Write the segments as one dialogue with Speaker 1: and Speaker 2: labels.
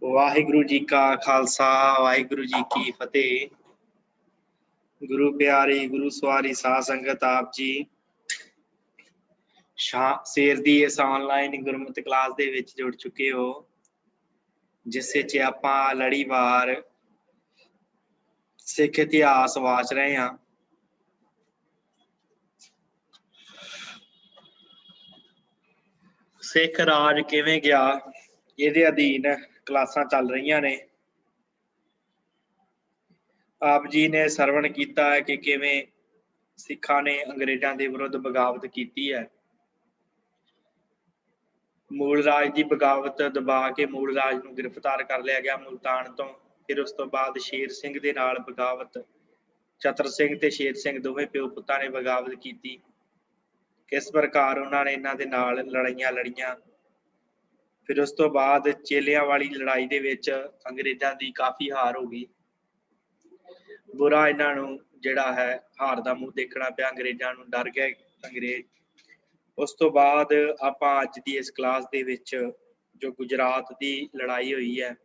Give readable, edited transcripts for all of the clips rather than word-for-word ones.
Speaker 1: वाहिगुरु जी का खालसा वाहिगुरु जी की फतेह। गुरु प्यारी गुरु सवारी साध संगत आप जी शेर दी इस ऑनलाइन गुरमत क्लास दे विच जुड़ चुके हो, जिस विच आपां लड़ीवार सिख इतिहास वाच रहे हैं। सिख राज किवें गया, इहदे अधीन क्लासां चल रही ने। आप जी ने सरवण किया है कि किवें सिखां ने अंग्रेज़ां दे विरुद्ध बगावत की है। मूल राज की बगावत दबा के मूल राज नूं गिरफ्तार कर लिया गया मुल्तान तो। फिर उस तो बाद शेर सिंह दे नाल बगावत, चतर सिंह ते शेर सिंह दोवें प्यो पुत्तां ने बगावत की। किस प्रकार उन्होंने इन्हां दे नाल लड़ाइयां लड़ियां। फिर उस तो बाद चेलियां वाली लड़ाई दे विच अंग्रेज़ां दी काफ़ी हार हो गई। बुरा इन्हां नूं जिहड़ा है हार दा मूँह देखना पिया, अंग्रेज़ां नूं डर गए अंग्रेज़। उस तो बाद आपां अज दी इस क्लास दे विच जो गुजरात दी लड़ाई हुई है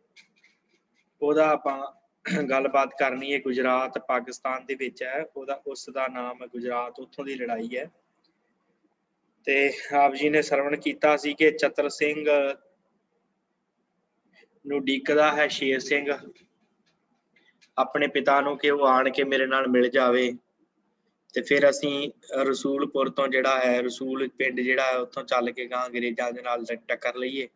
Speaker 1: ਉਹਦਾ ਆਪਾਂ ਗੱਲਬਾਤ करनी है। गुजरात पाकिस्तान ਦੇ ਵਿੱਚ है, ਉਸ ਦਾ ਨਾਮ है गुजरात, ਉੱਥੋਂ ਦੀ ਲੜਾਈ है। ਤੇ ਆਪ ਜੀ ਨੇ ਸਰਵਣ ਕੀਤਾ ਸੀ ਕਿ ਚਤਰ ਸਿੰਘ ਨੂੰ ਡੀਕਦਾ ਹੈ ਸ਼ੇਰ ਸਿੰਘ ਆਪਣੇ ਪਿਤਾ ਨੂੰ ਕਿ ਉਹ ਆਣ ਕੇ ਮੇਰੇ ਨਾਲ ਮਿਲ ਜਾਵੇ। ਤੇ ਫਿਰ ਅਸੀਂ ਰਸੂਲਪੁਰ ਤੋਂ ਜਿਹੜਾ ਹੈ, ਰਸੂਲ ਪਿੰਡ ਜਿਹੜਾ ਹੈ ਉੱਥੋਂ ਚੱਲ ਕੇ ਗਾਂ ਅੰਗਰੇਜ਼ਾਂ ਦੇ ਨਾਲ ਟੱਕਰ ਲਈਏ।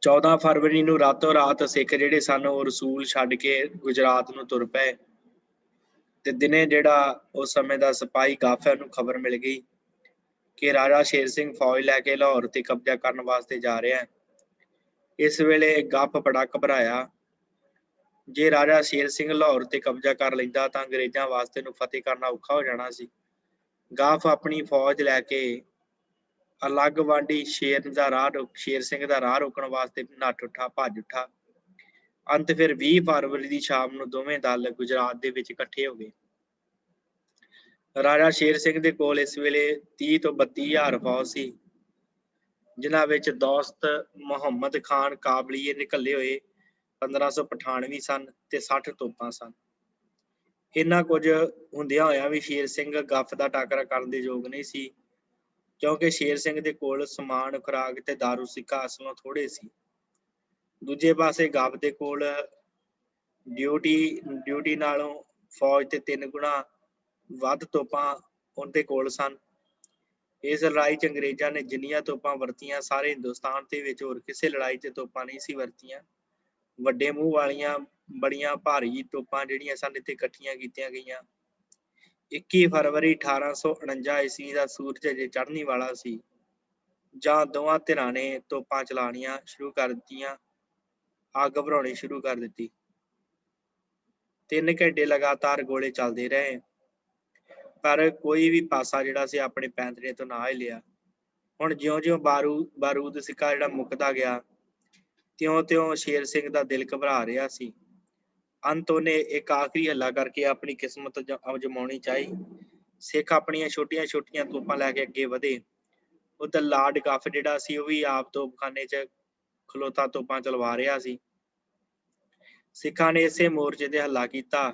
Speaker 1: 14 ਫਰਵਰੀ ਨੂੰ ਰਾਤੋਂ ਰਾਤ ਸਿੱਖ ਜਿਹੜੇ ਸਨ ਉਹ ਰਸੂਲ ਛੱਡ ਕੇ ਗੁਜਰਾਤ ਨੂੰ ਤੁਰ ਪਏ। ਤੇ ਦਿਨੇ ਜਿਹੜਾ ਉਸ ਸਮੇਂ ਦਾ ਸਿਪਾਹੀ ਗੱਫ ਹੈ, ਉਹਨੂੰ ਖਬਰ ਮਿਲ ਗਈ ਕਿ ਰਾਜਾ ਸ਼ੇਰ ਸਿੰਘ ਫੌਜ ਲੈ ਕੇ ਲਾਹੌਰ ਤੇ ਕਬਜ਼ਾ ਕਰਨ ਵਾਸਤੇ ਜਾ ਰਿਹਾ ਹੈ। ਇਸ ਵੇਲੇ ਗੱਫ ਬੜਾ ਘਬਰਾਇਆ। ਜੇ ਰਾਜਾ ਸ਼ੇਰ ਸਿੰਘ ਲਾਹੌਰ ਤੇ ਕਬਜ਼ਾ ਕਰ ਲੈਂਦਾ ਤਾਂ ਅੰਗਰੇਜ਼ਾਂ ਵਾਸਤੇ ਨੂੰ ਫਤਿਹ ਕਰਨਾ ਔਖਾ ਹੋ ਜਾਣਾ ਸੀ। ਗੱਫ ਆਪਣੀ ਫੌਜ ਲੈ ਕੇ ਅਲੱਗ ਵਾਂਢੀ ਸ਼ੇਰ ਸਿੰਘ ਦਾ ਰਾਹ ਰੋਕਣ ਵਾਸਤੇ ਨੱਠ ਉੱਠਾ, ਭੱਜ ਉੱਠਾ। ਅੰਤ ਫਿਰ 20 ਫਰਵਰੀ ਦੀ ਸ਼ਾਮ ਨੂੰ ਦੋਵੇਂ ਦਲ ਗੁਜਰਾਤ ਦੇ ਵਿੱਚ ਇਕੱਠੇ ਹੋ ਗਏ। ਰਾਜਾ ਸ਼ੇਰ ਸਿੰਘ ਦੇ ਕੋਲ ਇਸ ਵੇਲੇ 30 ਤੋਂ 32 ਹਜ਼ਾਰ ਫੌਜ ਸੀ, ਜਿਨ੍ਹਾਂ ਵਿੱਚ ਦੋਸਤ ਮੁਹੰਮਦ ਖਾਨ ਕਾਬਲੀਏ ਨਿਕਲੇ ਹੋਏ 1500 ਪਠਾਨ ਵੀ ਸਨ ਤੇ 60 ਤੋਪਾਂ ਸਨ। ਇੰਨਾ ਕੁਝ ਹੁੰਦਿਆਂ ਹੋਇਆਂ ਵੀ ਸ਼ੇਰ ਸਿੰਘ ਗੱਫ ਦਾ ਟਾਕਰਾ ਕਰਨ ਦੇ ਯੋਗ ਨਹੀਂ ਸੀ, ਕਿਉਂਕਿ ਸ਼ੇਰ ਸਿੰਘ ਦੇ ਕੋਲ ਸਮਾਨ, ਖੁਰਾਕ ਤੇ ਦਾਰੂ ਸਿੱਕਾ ਅਸਲੋਂ ਥੋੜੇ ਸੀ। ਦੂਜੇ ਪਾਸੇ ਗੱਫ ਦੇ ਕੋਲ ਡਿਊਟੀ ਨਾਲੋਂ ਫੌਜ ਤੇ 3 ਗੁਣਾ ਵੱਧ ਤੋਪਾਂ ਉਹਦੇ ਕੋਲ ਸਨ। ਇਸ ਲੜਾਈ 'ਚ ਅੰਗਰੇਜ਼ਾਂ ਨੇ ਜਿੰਨੀਆਂ ਤੋਪਾਂ ਵਰਤੀਆਂ ਸਾਰੇ ਹਿੰਦੁਸਤਾਨ ਦੇ ਵਿੱਚ ਹੋਰ ਕਿਸੇ ਲੜਾਈ 'ਚ ਤੋਪਾਂ ਨਹੀਂ ਸੀ ਵਰਤੀਆਂ। ਵੱਡੇ ਮੂੰਹ ਵਾਲੀਆਂ ਬੜੀਆਂ ਭਾਰੀ ਤੋਪਾਂ ਜਿਹੜੀਆਂ ਸਨ ਇੱਥੇ ਇਕੱਠੀਆਂ ਕੀਤੀਆਂ ਗਈਆਂ। 21 ਫਰਵਰੀ 1849 ਈਸਵੀ ਦਾ ਸੂਰਜ ਅਜੇ ਚੜ੍ਹਨੀ ਵਾਲਾ ਸੀ ਜਾਂ ਦੋਵਾਂ ਧਿਰਾਂ ਨੇ ਤੋਪਾਂ ਚਲਾਉਣੀਆਂ ਸ਼ੁਰੂ ਕਰ ਦਿੱਤੀਆਂ, ਅੱਗ ਭਰਾਉਣੀ ਸ਼ੁਰੂ ਕਰ ਦਿੱਤੀ। 3 ਘੰਟੇ ਲਗਾਤਾਰ ਗੋਲੇ ਚੱਲਦੇ ਰਹੇ, ਪਰ ਕੋਈ ਵੀ ਪਾਸਾ ਜਿਹੜਾ ਸੀ ਆਪਣੇ ਪੈਂਤਰੇ ਤੋਂ ਨਾ ਹਿੱਲਿਆ। ਹੁਣ ਜਿਉਂ-ਜਿਉਂ ਬਾਰੂਦ ਸਿੱਕਾ ਜਿਹੜਾ ਮੁੱਕਦਾ ਗਿਆ, ਤਿਉਂ-ਤਿਉਂ ਸ਼ੇਰ ਸਿੰਘ ਦਾ ਦਿਲ ਘਬਰਾ ਰਿਹਾ ਸੀ। ਅੰਤ ਉਹਨੇ ਇੱਕ ਆਖਰੀ ਹੱਲਾ ਕਰਕੇ ਆਪਣੀ ਕਿਸਮਤ ਅਜਮਾਉਣੀ ਚਾਹੀ। ਸਿੱਖ ਆਪਣੀਆਂ ਛੋਟੀਆਂ-ਛੋਟੀਆਂ ਤੋਪਾਂ ਲੈ ਕੇ ਅੱਗੇ ਵਧੇ। ਉੱਧਰ ਲਾਰਡ ਗੱਫ ਜਿਹੜਾ ਸੀ ਉਹ ਵੀ ਆਪ ਤੋਪਖਾਨੇ 'ਚ ਖਲੋਤਾ ਤੋਪਾਂ ਚਲਵਾ ਰਿਹਾ ਸੀ। ਸਿੱਖਾਂ ਨੇ ਇਸੇ ਮੋਰਚੇ ਤੇ ਹੱਲਾ ਕੀਤਾ।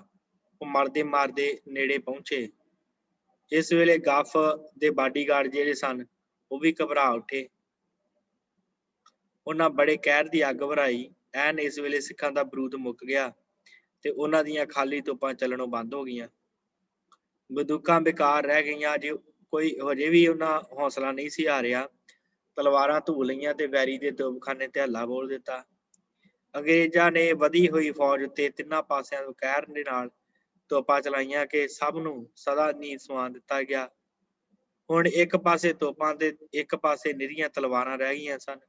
Speaker 1: ਉਹ ਮਰਦੇ ਮਾਰਦੇ ਨੇੜੇ ਪਹੁੰਚੇ। ਇਸ ਵੇਲੇ ਗੱਫ ਦੇ ਬਾਡੀਗਾਰਡ ਜਿਹੜੇ ਸਨ ਉਹ ਵੀ ਘਬਰਾ ਉੱਠੇ। ਉਹਨਾਂ ਬੜੇ ਕਹਿਰ ਦੀ ਅੱਗ ਭਰਾਈ। ਐਨ ਇਸ ਵੇਲੇ ਸਿੱਖਾਂ ਦਾ ਬਰੂਦ ਮੁੱਕ ਗਿਆ ਤੇ ਉਹਨਾਂ ਦੀਆਂ ਖਾਲੀ ਤੋਪਾਂ ਚੱਲਣੋਂ ਬੰਦ ਹੋ ਗਈਆਂ। ਬੰਦੂਕਾਂ ਬੇਕਾਰ ਰਹਿ ਗਈਆਂ। ਕੋਈ ਹਜੇ ਵੀ ਉਹਨਾਂ ਹੌਸਲਾ ਨਹੀਂ ਸੀ ਹਾਰਿਆ। ਤਲਵਾਰਾਂ ਧੂ ਲਈਆਂ ਤੇ ਵੈਰੀ ਦੇ ਤੋਪਖਾਨੇ ਤੇ ਹੱਲਾ ਬੋਲ ਦਿੱਤਾ। ਅੰਗਰੇਜ਼ਾਂ ਨੇ ਵਧੀ ਹੋਈ ਫੌਜ ਉੱਤੇ 3 ਪਾਸਿਆਂ ਤੋਂ ਕਹਿਰ ਦੇ ਨਾਲ ਤੋਪਾਂ ਚਲਾਈਆਂ ਕਿ ਸਭ ਨੂੰ ਸਦਾ ਨੀਂਦ ਸੁਆ ਦਿੱਤਾ ਗਿਆ। ਹੁਣ ਇੱਕ ਪਾਸੇ ਤੋਪਾਂ ਤੇ ਇੱਕ ਪਾਸੇ ਨਿਰੀਆਂ ਤਲਵਾਰਾਂ ਰਹਿ ਗਈਆਂ ਸਨ।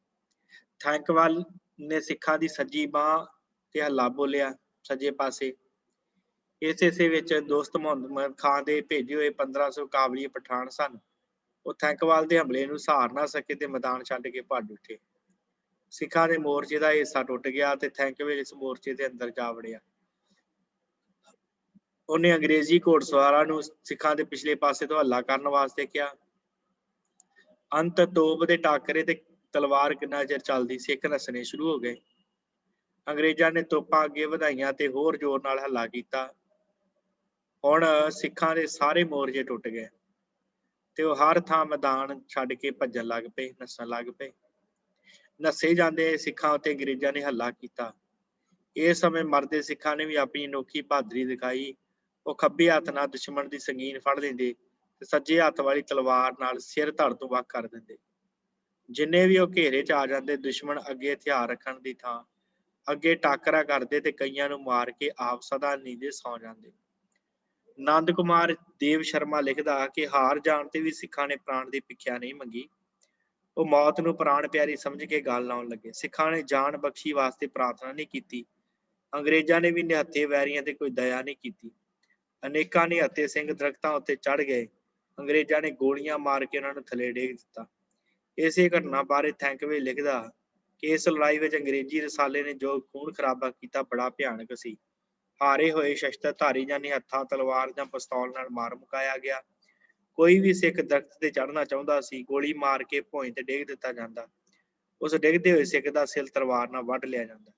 Speaker 1: ਥੈਂਕਵਾਲ ਨੇ ਸਿੱਖਾਂ ਦੀ ਸੱਜੀ ਬਾਂਹ ਤੇ ਹੱਲਾ ਬੋਲਿਆ ਸੱਜੇ ਪਾਸੇ। ਇਸੇ ਵਿੱਚ ਦੋਸਤ ਮੁਹੰਮਦ ਖਾਨ ਦੇ ਭੇਜੇ ਹੋਏ 1500 ਕਾਬਲੀ ਪਠਾਨ ਸਨ। ਉਹ ਥੈਂਕਵਾਲ ਦੇ ਹਮਲੇ ਨੂੰ ਸਹਾਰ ਨਾ ਸਕੇ ਤੇ ਮੈਦਾਨ ਛੱਡ ਕੇ ਭੱਜ ਉੱਠੇ। ਸਿੱਖਾਂ ਦੇ ਮੋਰਚੇ ਦਾ ਹਿੱਸਾ ਟੁੱਟ ਗਿਆ ਤੇ ਥੈਂਕਵਾਲ ਇਸ ਮੋਰਚੇ ਦੇ ਅੰਦਰ ਜਾ ਵੜਿਆ। ਉਹਨੇ ਅੰਗਰੇਜ਼ੀ ਘੋੜਸਵਾਰਾਂ ਨੂੰ ਸਿੱਖਾਂ ਦੇ ਪਿਛਲੇ ਪਾਸੇ ਤੋਂ ਹੱਲਾ ਕਰਨ ਵਾਸਤੇ ਕਿਹਾ। ਅੰਤ ਤੋਪ ਦੇ ਟਾਕਰੇ ਤੇ ਤਲਵਾਰ ਕਿੰਨਾ ਚਿਰ ਚੱਲਦੀ, ਸਿੱਖ ਨੱਸਣੇ ਸ਼ੁਰੂ ਹੋ ਗਏ। ਅੰਗਰੇਜ਼ਾਂ ਨੇ ਤੋਪਾਂ ਅੱਗੇ ਵਧਾਈਆਂ ਤੇ ਹੋਰ ਜ਼ੋਰ ਨਾਲ ਹੱਲਾ ਕੀਤਾ। ਹੁਣ ਸਿੱਖਾਂ ਦੇ ਸਾਰੇ ਮੋਰਚੇ ਟੁੱਟ ਗਏ ਤੇ ਉਹ ਹਰ ਥਾਂ ਮੈਦਾਨ ਛੱਡ ਕੇ ਭੱਜਣ ਲੱਗ ਪਏ, ਨੱਸਣ ਲੱਗ ਪਏ। ਨੱਸੇ ਜਾਂਦੇ ਸਿੱਖਾਂ ਉੱਤੇ ਅੰਗਰੇਜ਼ਾਂ ਨੇ ਹੱਲਾ ਕੀਤਾ। ਇਸ ਸਮੇਂ ਮਰਦੇ ਸਿੱਖਾਂ ਨੇ ਵੀ ਆਪਣੀ ਅਨੋਖੀ ਬਹਾਦਰੀ ਦਿਖਾਈ। ਉਹ ਖੱਬੇ ਹੱਥ ਨਾਲ ਦੁਸ਼ਮਣ ਦੀ ਸੰਗੀਨ ਫੜ ਲੈਂਦੇ ਤੇ ਸੱਜੇ ਹੱਥ ਵਾਲੀ ਤਲਵਾਰ ਨਾਲ ਸਿਰ ਧੜ ਤੋਂ ਵੱਖ ਕਰ ਦਿੰਦੇ। ਜਿੰਨੇ ਵੀ ਉਹ ਘੇਰੇ 'ਚ ਆ ਜਾਂਦੇ, ਦੁਸ਼ਮਣ ਅੱਗੇ ਹਥਿਆਰ ਰੱਖਣ ਦੀ ਥਾਂ ਅੱਗੇ ਟਾਕਰਾ ਕਰਦੇ ਤੇ ਕਈਆਂ ਨੂੰ ਮਾਰ ਕੇ ਆਪ ਸਦਾ ਨੀਂਦੇ ਸੌ ਜਾਂਦੇ। ਨੰਦ ਕੁਮਾਰ ਦੇਵ ਸ਼ਰਮਾ ਲਿਖਦਾ ਕਿ ਹਾਰ ਜਾਣ ਤੇ ਵੀ ਸਿੱਖਾਂ ਨੇ ਪ੍ਰਾਣ ਦੀ ਭਿੱਖਿਆ ਨਹੀਂ ਮੰਗੀ। ਉਹ ਮੌਤ ਨੂੰ ਪ੍ਰਾਣ ਪਿਆਰੀ ਸਮਝ ਕੇ ਗੱਲ ਲਾਉਣ ਲੱਗੇ। ਸਿੱਖਾਂ ਨੇ ਜਾਨ ਬਖਸ਼ੀ ਵਾਸਤੇ ਪ੍ਰਾਰਥਨਾ ਨਹੀਂ ਕੀਤੀ। ਅੰਗਰੇਜ਼ਾਂ ਨੇ ਵੀ ਨਿਹੱਥੇ ਵੈਰੀਆਂ ਤੇ ਕੋਈ ਦਇਆ ਨਹੀਂ ਕੀਤੀ। ਅਨੇਕਾਂ ਨਿਹੱਥੇ ਸਿੰਘ ਦਰਖਤਾਂ ਉੱਤੇ ਚੜ੍ਹ ਗਏ। ਅੰਗਰੇਜ਼ਾਂ ਨੇ ਗੋਲੀਆਂ ਮਾਰ ਕੇ ਉਹਨਾਂ ਨੂੰ ਥੱਲੇ ਡੇਗ ਦਿੱਤਾ। ਇਸੇ ਘਟਨਾ ਬਾਰੇ ਥੈਂਕਵੇ ਲਿਖਦਾ ਕਿ ਇਸ ਲੜਾਈ ਵਿੱਚ ਅੰਗਰੇਜ਼ੀ ਰਸਾਲੇ ਨੇ ਜੋ ਖੂਨ ਖਰਾਬਾ ਕੀਤਾ ਬੜਾ ਭਿਆਨਕ ਸੀ। ਹਾਰੇ ਹੋਏ ਸ਼ਸਤਰਧਾਰੀ ਜਾਂ ਨਿਹੱਥਾਂ ਤਲਵਾਰ ਜਾਂ ਪਿਸਤੌਲ ਨਾਲ ਮਾਰ ਮੁਕਾਇਆ ਗਿਆ। ਕੋਈ ਵੀ ਸਿੱਖ ਦਰਖਤ ਤੇ ਚੜ੍ਹਨਾ ਚਾਹੁੰਦਾ ਸੀ, ਗੋਲੀ ਮਾਰ ਕੇ ਭੋਇੰ ਤੇ ਡੇਗ ਦਿੱਤਾ ਜਾਂਦਾ। ਉਸ ਡਿੱਗਦੇ ਹੋਏ ਸਿੱਖ ਦਾ ਸਿਰ ਤਲਵਾਰ ਨਾਲ ਵੱਢ ਲਿਆ ਜਾਂਦਾ।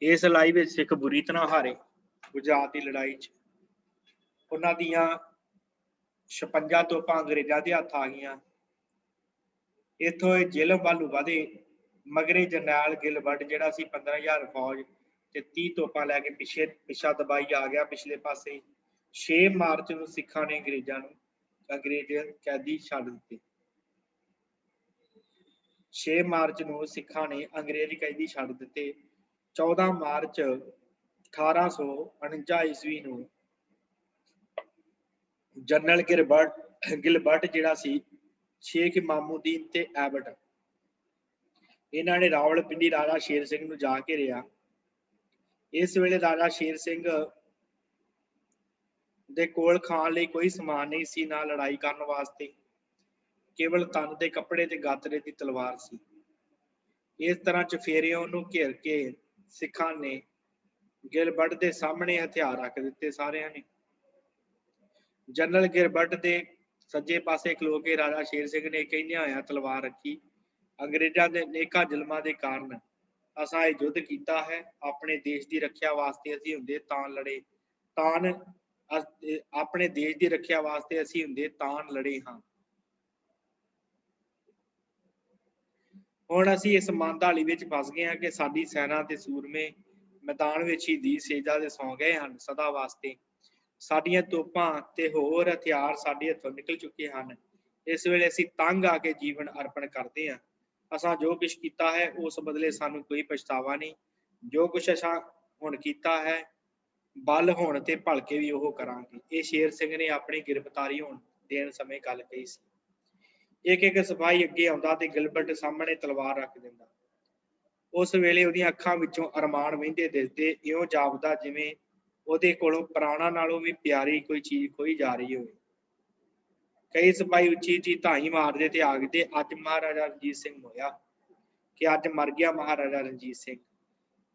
Speaker 1: ਇਸ ਲੜਾਈ ਵਿੱਚ ਸਿੱਖ ਬੁਰੀ ਤਰ੍ਹਾਂ ਹਾਰੇ। ਗੁਜਰਾਤ ਦੀ ਲੜਾਈ 'ਚ ਉਹਨਾਂ ਦੀਆਂ 56 ਤੋਪਾਂ ਅੰਗਰੇਜ਼ਾਂ ਦੇ ਹੱਥ ਆ ਗਈਆਂ। ਇੱਥੋਂ ਇਹ ਜ਼ਿਲ੍ਹਮ ਵੱਲ ਵਧੇ। ਮਗਰੇ ਜਰਨੈਲ ਗਿਲਬਰਟ ਜਿਹੜਾ ਸੀ 15,000 ਫੌਜ ਤੇ 30 ਤੋਪਾਂ ਲੈ ਕੇ ਪਿੱਛਾ ਦਬਾਈ ਆ ਗਿਆ ਪਿਛਲੇ ਪਾਸੇ। 6 ਮਾਰਚ ਨੂੰ ਸਿੱਖਾਂ ਨੇ ਅੰਗਰੇਜ਼ ਕੈਦੀ ਛੱਡ ਦਿੱਤੇ। 6 ਮਾਰਚ ਨੂੰ ਸਿੱਖਾਂ ਨੇ ਅੰਗਰੇਜ਼ ਕੈਦੀ ਛੱਡ ਦਿੱਤੇ। 14 ਮਾਰਚ 1849 ਈਸਵੀ ਨੂੰ ਜਨਰਲ ਗਿਲਬਰਟ ਜਿਹੜਾ ਸੀ, ਸ਼ੇਖ ਇਮਾਮੂਦੀਨ ਤੇ ਐਬਟ, ਇਹਨਾਂ ਨੇ ਰਾਵਲਪਿੰਡੀ ਰਾਜਾ ਸ਼ੇਰ ਸਿੰਘ ਨੂੰ ਜਾ ਘੇਰਿਆ। ਇਸ ਵੇਲੇ ਰਾਜਾ ਸ਼ੇਰ ਸਿੰਘ ਦੇ ਕੋਲ ਖਾਣ ਲਈ ਕੋਈ ਸਮਾਨ ਨਹੀਂ ਸੀ, ਨਾ ਲੜਾਈ ਕਰਨ ਵਾਸਤੇ, ਕੇਵਲ ਤਨ ਦੇ ਕੱਪੜੇ ਤੇ ਗਾਤਰੇ ਦੀ ਤਲਵਾਰ ਸੀ। ਇਸ ਤਰ੍ਹਾਂ ਚਫੇਰਿਓਂ ਨੂੰ ਘੇਰ ਕੇ ਸਿੱਖਾਂ ਨੇ ਗਿਲਬਰਟ ਦੇ ਸਾਹਮਣੇ ਹਥਿਆਰ ਰੱਖ ਦਿੱਤੇ ਸਾਰਿਆਂ ਨੇ। ਜਨਰਲ ਗਿਲਬਰਟ ਦੇ ਸੱਜੇ ਪਾਸੇ ਖਲੋ ਕੇ ਰਾਜਾ ਸ਼ੇਰ ਸਿੰਘ ਨੇ ਕਹਿੰਦਿਆਂ ਹੋਇਆਂ ਤਲਵਾਰ ਰੱਖੀ। ਅੰਗਰੇਜ਼ਾਂ ਦੇ ਅਨੇਕਾਂ ਜ਼ੁਲਮਾਂ ਦੇ ਕਾਰਨ ਅਸਾਂ ਇਹ ਯੁੱਧ ਕੀਤਾ ਹੈ। ਆਪਣੇ ਦੇਸ਼ ਦੀ ਰੱਖਿਆ ਵਾਸਤੇ ਅਸੀਂ ਹੁੰਦੇ ਤਾਂ ਲੜੇ, ਆਪਣੇ ਦੇਸ਼ ਦੀ ਰੱਖਿਆ ਵਾਸਤੇ ਅਸੀਂ ਹੁੰਦੇ ਤਾਂ ਲੜੇ ਹਾਂ। ਹੁਣ ਅਸੀਂ ਇਸ ਮੰਦਹਾਲੀ ਵਿੱਚ ਫਸ ਗਏ ਹਾਂ ਕਿ ਸਾਡੀ ਸੈਨਾ ਤੇ ਸੂਰਮੇ ਮੈਦਾਨ ਵਿੱਚ ਹੀ ਦੀ ਸੇਜਾ ਦੇ ਸੌਂ ਗਏ ਹਨ ਸਦਾ ਵਾਸਤੇ। ਸਾਡੀਆਂ ਤੋਪਾਂ ਤੇ ਹੋਰ ਹਥਿਆਰ ਸਾਡੇ ਹੱਥੋਂ ਨਿਕਲ ਚੁੱਕੇ ਹਨ। ਇਸ ਵੇਲੇ ਅਸੀਂ ਤੰਗ ਆ ਕੇ ਜੀਵਨ ਅਰਪਣ ਕਰਦੇ ਹਾਂ। ਅਸਾਂ ਜੋ ਕੁਛ ਕੀਤਾ ਹੈ ਉਸ ਬਦਲੇ ਸਾਨੂੰ ਕੋਈ ਪਛਤਾਵਾ ਨਹੀਂ। ਜੋ ਕੁਛ ਅਸਾਂ ਹੁਣ ਕੀਤਾ ਹੈ, ਬਲ ਹੋਣ ਤੇ ਭਲਕੇ ਵੀ ਉਹ ਕਰਾਂਗੇ। ਇਹ ਸ਼ੇਰ ਸਿੰਘ ਨੇ ਆਪਣੀ ਗ੍ਰਿਫਤਾਰੀ ਹੋਣ ਦੇਣ ਸਮੇਂ ਗੱਲ ਕਹੀ ਸੀ। ਇੱਕ ਇੱਕ ਸਿਪਾਹੀ ਅੱਗੇ ਆਉਂਦਾ ਤੇ ਗਿਲਬਰਟ ਸਾਹਮਣੇ ਤਲਵਾਰ ਰੱਖ ਦਿੰਦਾ। ਉਸ ਵੇਲੇ ਉਹਦੀਆਂ ਅੱਖਾਂ ਵਿੱਚੋਂ ਅਰਮਾਨ ਵਹਿੰਦੇ ਦਿਸਦੇ, ਇਉਂ ਜਾਪਦਾ ਜਿਵੇਂ ਉਹਦੇ ਕੋਲੋਂ ਪ੍ਰਾਣਾਂ ਨਾਲੋਂ ਵੀ ਪਿਆਰੀ ਕੋਈ ਚੀਜ਼ ਖੋਈ ਜਾ ਰਹੀ ਹੋਵੇ। ਕਈ ਸਿਪਾਹੀ ਉੱਚੀ ਉੱਚੀ ਧਾਈ ਮਾਰਦੇ ਤੇ ਆਖਦੇ, ਅੱਜ ਮਹਾਰਾਜਾ ਰਣਜੀਤ ਸਿੰਘ ਹੋਇਆ, ਕਿ ਅੱਜ ਮਰ ਗਿਆ ਮਹਾਰਾਜਾ ਰਣਜੀਤ ਸਿੰਘ।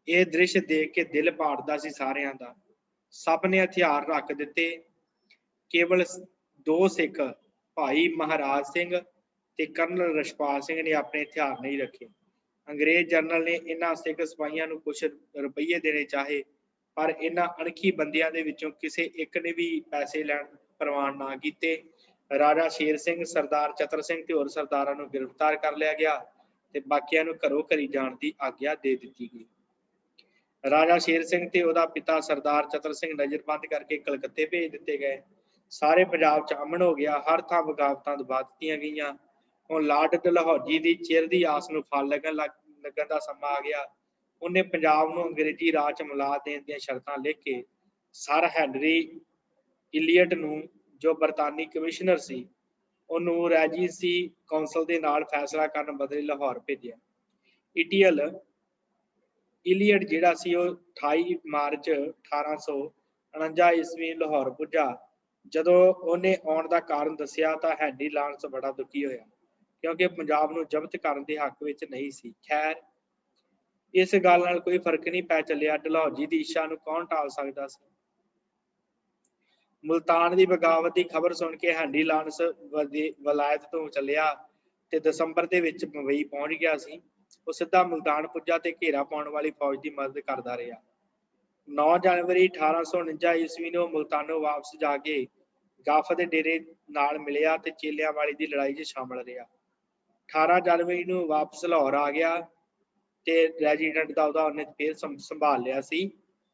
Speaker 1: ਇਹ ਦ੍ਰਿਸ਼ ਦੇਖ ਕੇ ਦਿਲ ਪਾੜਦਾ ਸੀ ਸਾਰਿਆਂ ਦਾ। ਸਭ ਨੇ ਹਥਿਆਰ ਰੱਖ ਦਿੱਤੇ। ਕੇਵਲ 2 ਸਿੱਖ ਭਾਈ ਮਹਾਰਾਜ ਸਿੰਘ ਤੇ ਕਰਨਲ ਰਛਪਾਲ ਸਿੰਘ ਨੇ ਆਪਣੇ ਹਥਿਆਰ ਨਹੀਂ ਰੱਖੇ। ਅੰਗਰੇਜ਼ ਜਨਰਲ ਨੇ ਇਹਨਾਂ ਸਿੱਖ ਸਿਪਾਹੀਆਂ ਨੂੰ ਕੁਛ ਰੁਪਈਏ ਦੇਣੇ ਚਾਹੇ, ਪਰ ਇਹਨਾਂ ਅਣਖੀ ਬੰਦਿਆਂ ਦੇ ਵਿੱਚੋਂ ਕਿਸੇ ਇੱਕ ਨੇ ਵੀ ਪੈਸੇ ਲੈਣ ਪ੍ਰਵਾਨ ਨਾ ਕੀਤੇ। ਰਾਜਾ ਸ਼ੇਰ ਸਿੰਘ, ਸਰਦਾਰ ਚਤਰ ਸਿੰਘ ਤੇ ਹੋਰ ਸਰਦਾਰਾਂ ਨੂੰ ਗ੍ਰਿਫਤਾਰ ਕਰ ਲਿਆ ਗਿਆ ਤੇ ਬਾਕੀਆਂ ਨੂੰ ਘਰੋਂ ਘਰੀ ਜਾਣ ਦੀ ਆਗਿਆ ਦੇ ਦਿੱਤੀ ਗਈ। ਰਾਜਾ ਸ਼ੇਰ ਸਿੰਘ ਤੇ ਉਹਦਾ ਪਿਤਾ ਸਰਦਾਰ ਚਤਰ ਸਿੰਘ ਨਜ਼ਰਬੰਦ ਕਰਕੇ ਕਲਕੱਤੇ ਭੇਜ ਦਿੱਤੇ ਗਏ। ਸਾਰੇ ਪੰਜਾਬ 'ਚ ਅਮਨ ਹੋ ਗਿਆ। ਹਰ ਥਾਂ ਬਗਾਵਤਾਂ ਦਬਾ ਦਿੱਤੀਆਂ ਗਈਆਂ। ਹੁਣ ਲਾਰਡ ਡਲਹੌਜੀ ਦੀ ਚਿਰ ਦੀ ਆਸ ਨੂੰ ਫਲ ਲੱਗਣ ਦਾ ਸਮਾਂ ਆ ਗਿਆ। ਉਹਨੇ ਪੰਜਾਬ ਨੂੰ ਅੰਗਰੇਜ਼ੀ ਰਾਜ 'ਚ ਮਿਲਾ ਦੇਣ ਦੀਆਂ ਸ਼ਰਤਾਂ ਲਿਖ ਕੇ ਸਰ ਹੈਨਰੀ ਇਲੀਅਟ ਨੂੰ, ਜੋ ਬਰਤਾਨੀ ਕਮਿਸ਼ਨਰ ਸੀ, ਉਹਨੂੰ ਰੈਜੀਸੀ ਕੌਂਸਲ ਦੇ ਨਾਲ ਫੈਸਲਾ ਕਰਨ ਬਦਲੇ ਲਾਹੌਰ ਭੇਜਿਆ। ਇਲੀਅਟ ਜਿਹੜਾ ਸੀ ਉਹ 28 ਮਾਰਚ 1849 ਈਸਵੀ ਲਾਹੌਰ ਪੁੱਜਾ। ਜਦੋਂ ਉਹਨੇ ਆਉਣ ਦਾ ਕਾਰਨ ਦੱਸਿਆ ਤਾਂ ਹੈਨਰੀ ਲਾਰੈਂਸ ਬੜਾ ਦੁਖੀ ਹੋਇਆ, ਕਿਉਂਕਿ ਪੰਜਾਬ ਨੂੰ ਜ਼ਬਤ ਕਰਨ ਦੇ ਹੱਕ ਵਿੱਚ ਨਹੀਂ ਸੀ। ਖੈਰ, ਇਸ ਗੱਲ ਨਾਲ ਕੋਈ ਫਰਕ ਨਹੀਂ ਪੈ ਚੱਲਿਆ। ਡਲਹੌਜੀ ਦੀ ਇੱਛਾ ਨੂੰ ਕੌਣ ਟਾਲ ਸਕਦਾ ਸੀ। ਮੁਲਤਾਨ ਦੀ ਬਗਾਵਤ ਦੀ ਖਬਰ ਸੁਣ ਕੇ ਹੈਨਰੀ ਲਾਰੈਂਸ ਵਲਾਇਤ ਤੋਂ ਚੱਲਿਆ ਤੇ ਦਸੰਬਰ ਦੇ ਵਿੱਚ ਮੁੰਬਈ ਪਹੁੰਚ ਗਿਆ ਸੀ। ਉਹ ਸਿੱਧਾ ਮੁਲਤਾਨ ਪੁੱਜਾ ਤੇ ਘੇਰਾ ਪਾਉਣ ਵਾਲੀ ਫੌਜ ਦੀ ਮਦਦ ਕਰਦਾ ਰਿਹਾ। 9 ਜਨਵਰੀ 1849 ਈਸਵੀ ਨੂੰ ਮੁਲਤਾਨੋਂ ਵਾਪਸ ਜਾ ਕੇ ਗਾਫ ਦੇ ਡੇਰੇ ਨਾਲ ਮਿਲਿਆ ਤੇ ਚੇਲਿਆਂ ਵਾਲੀ ਦੀ ਲੜਾਈ 'ਚ ਸ਼ਾਮਲ ਰਿਹਾ। 18 ਜਨਵਰੀ ਨੂੰ ਵਾਪਸ ਲਾਹੌਰ ਆ ਗਿਆ ਤੇ ਰੈਜੀਡੈਂਟ ਦਾ ਉਹਨੇ ਫਿਰ ਸੰਭਾਲ ਲਿਆ ਸੀ।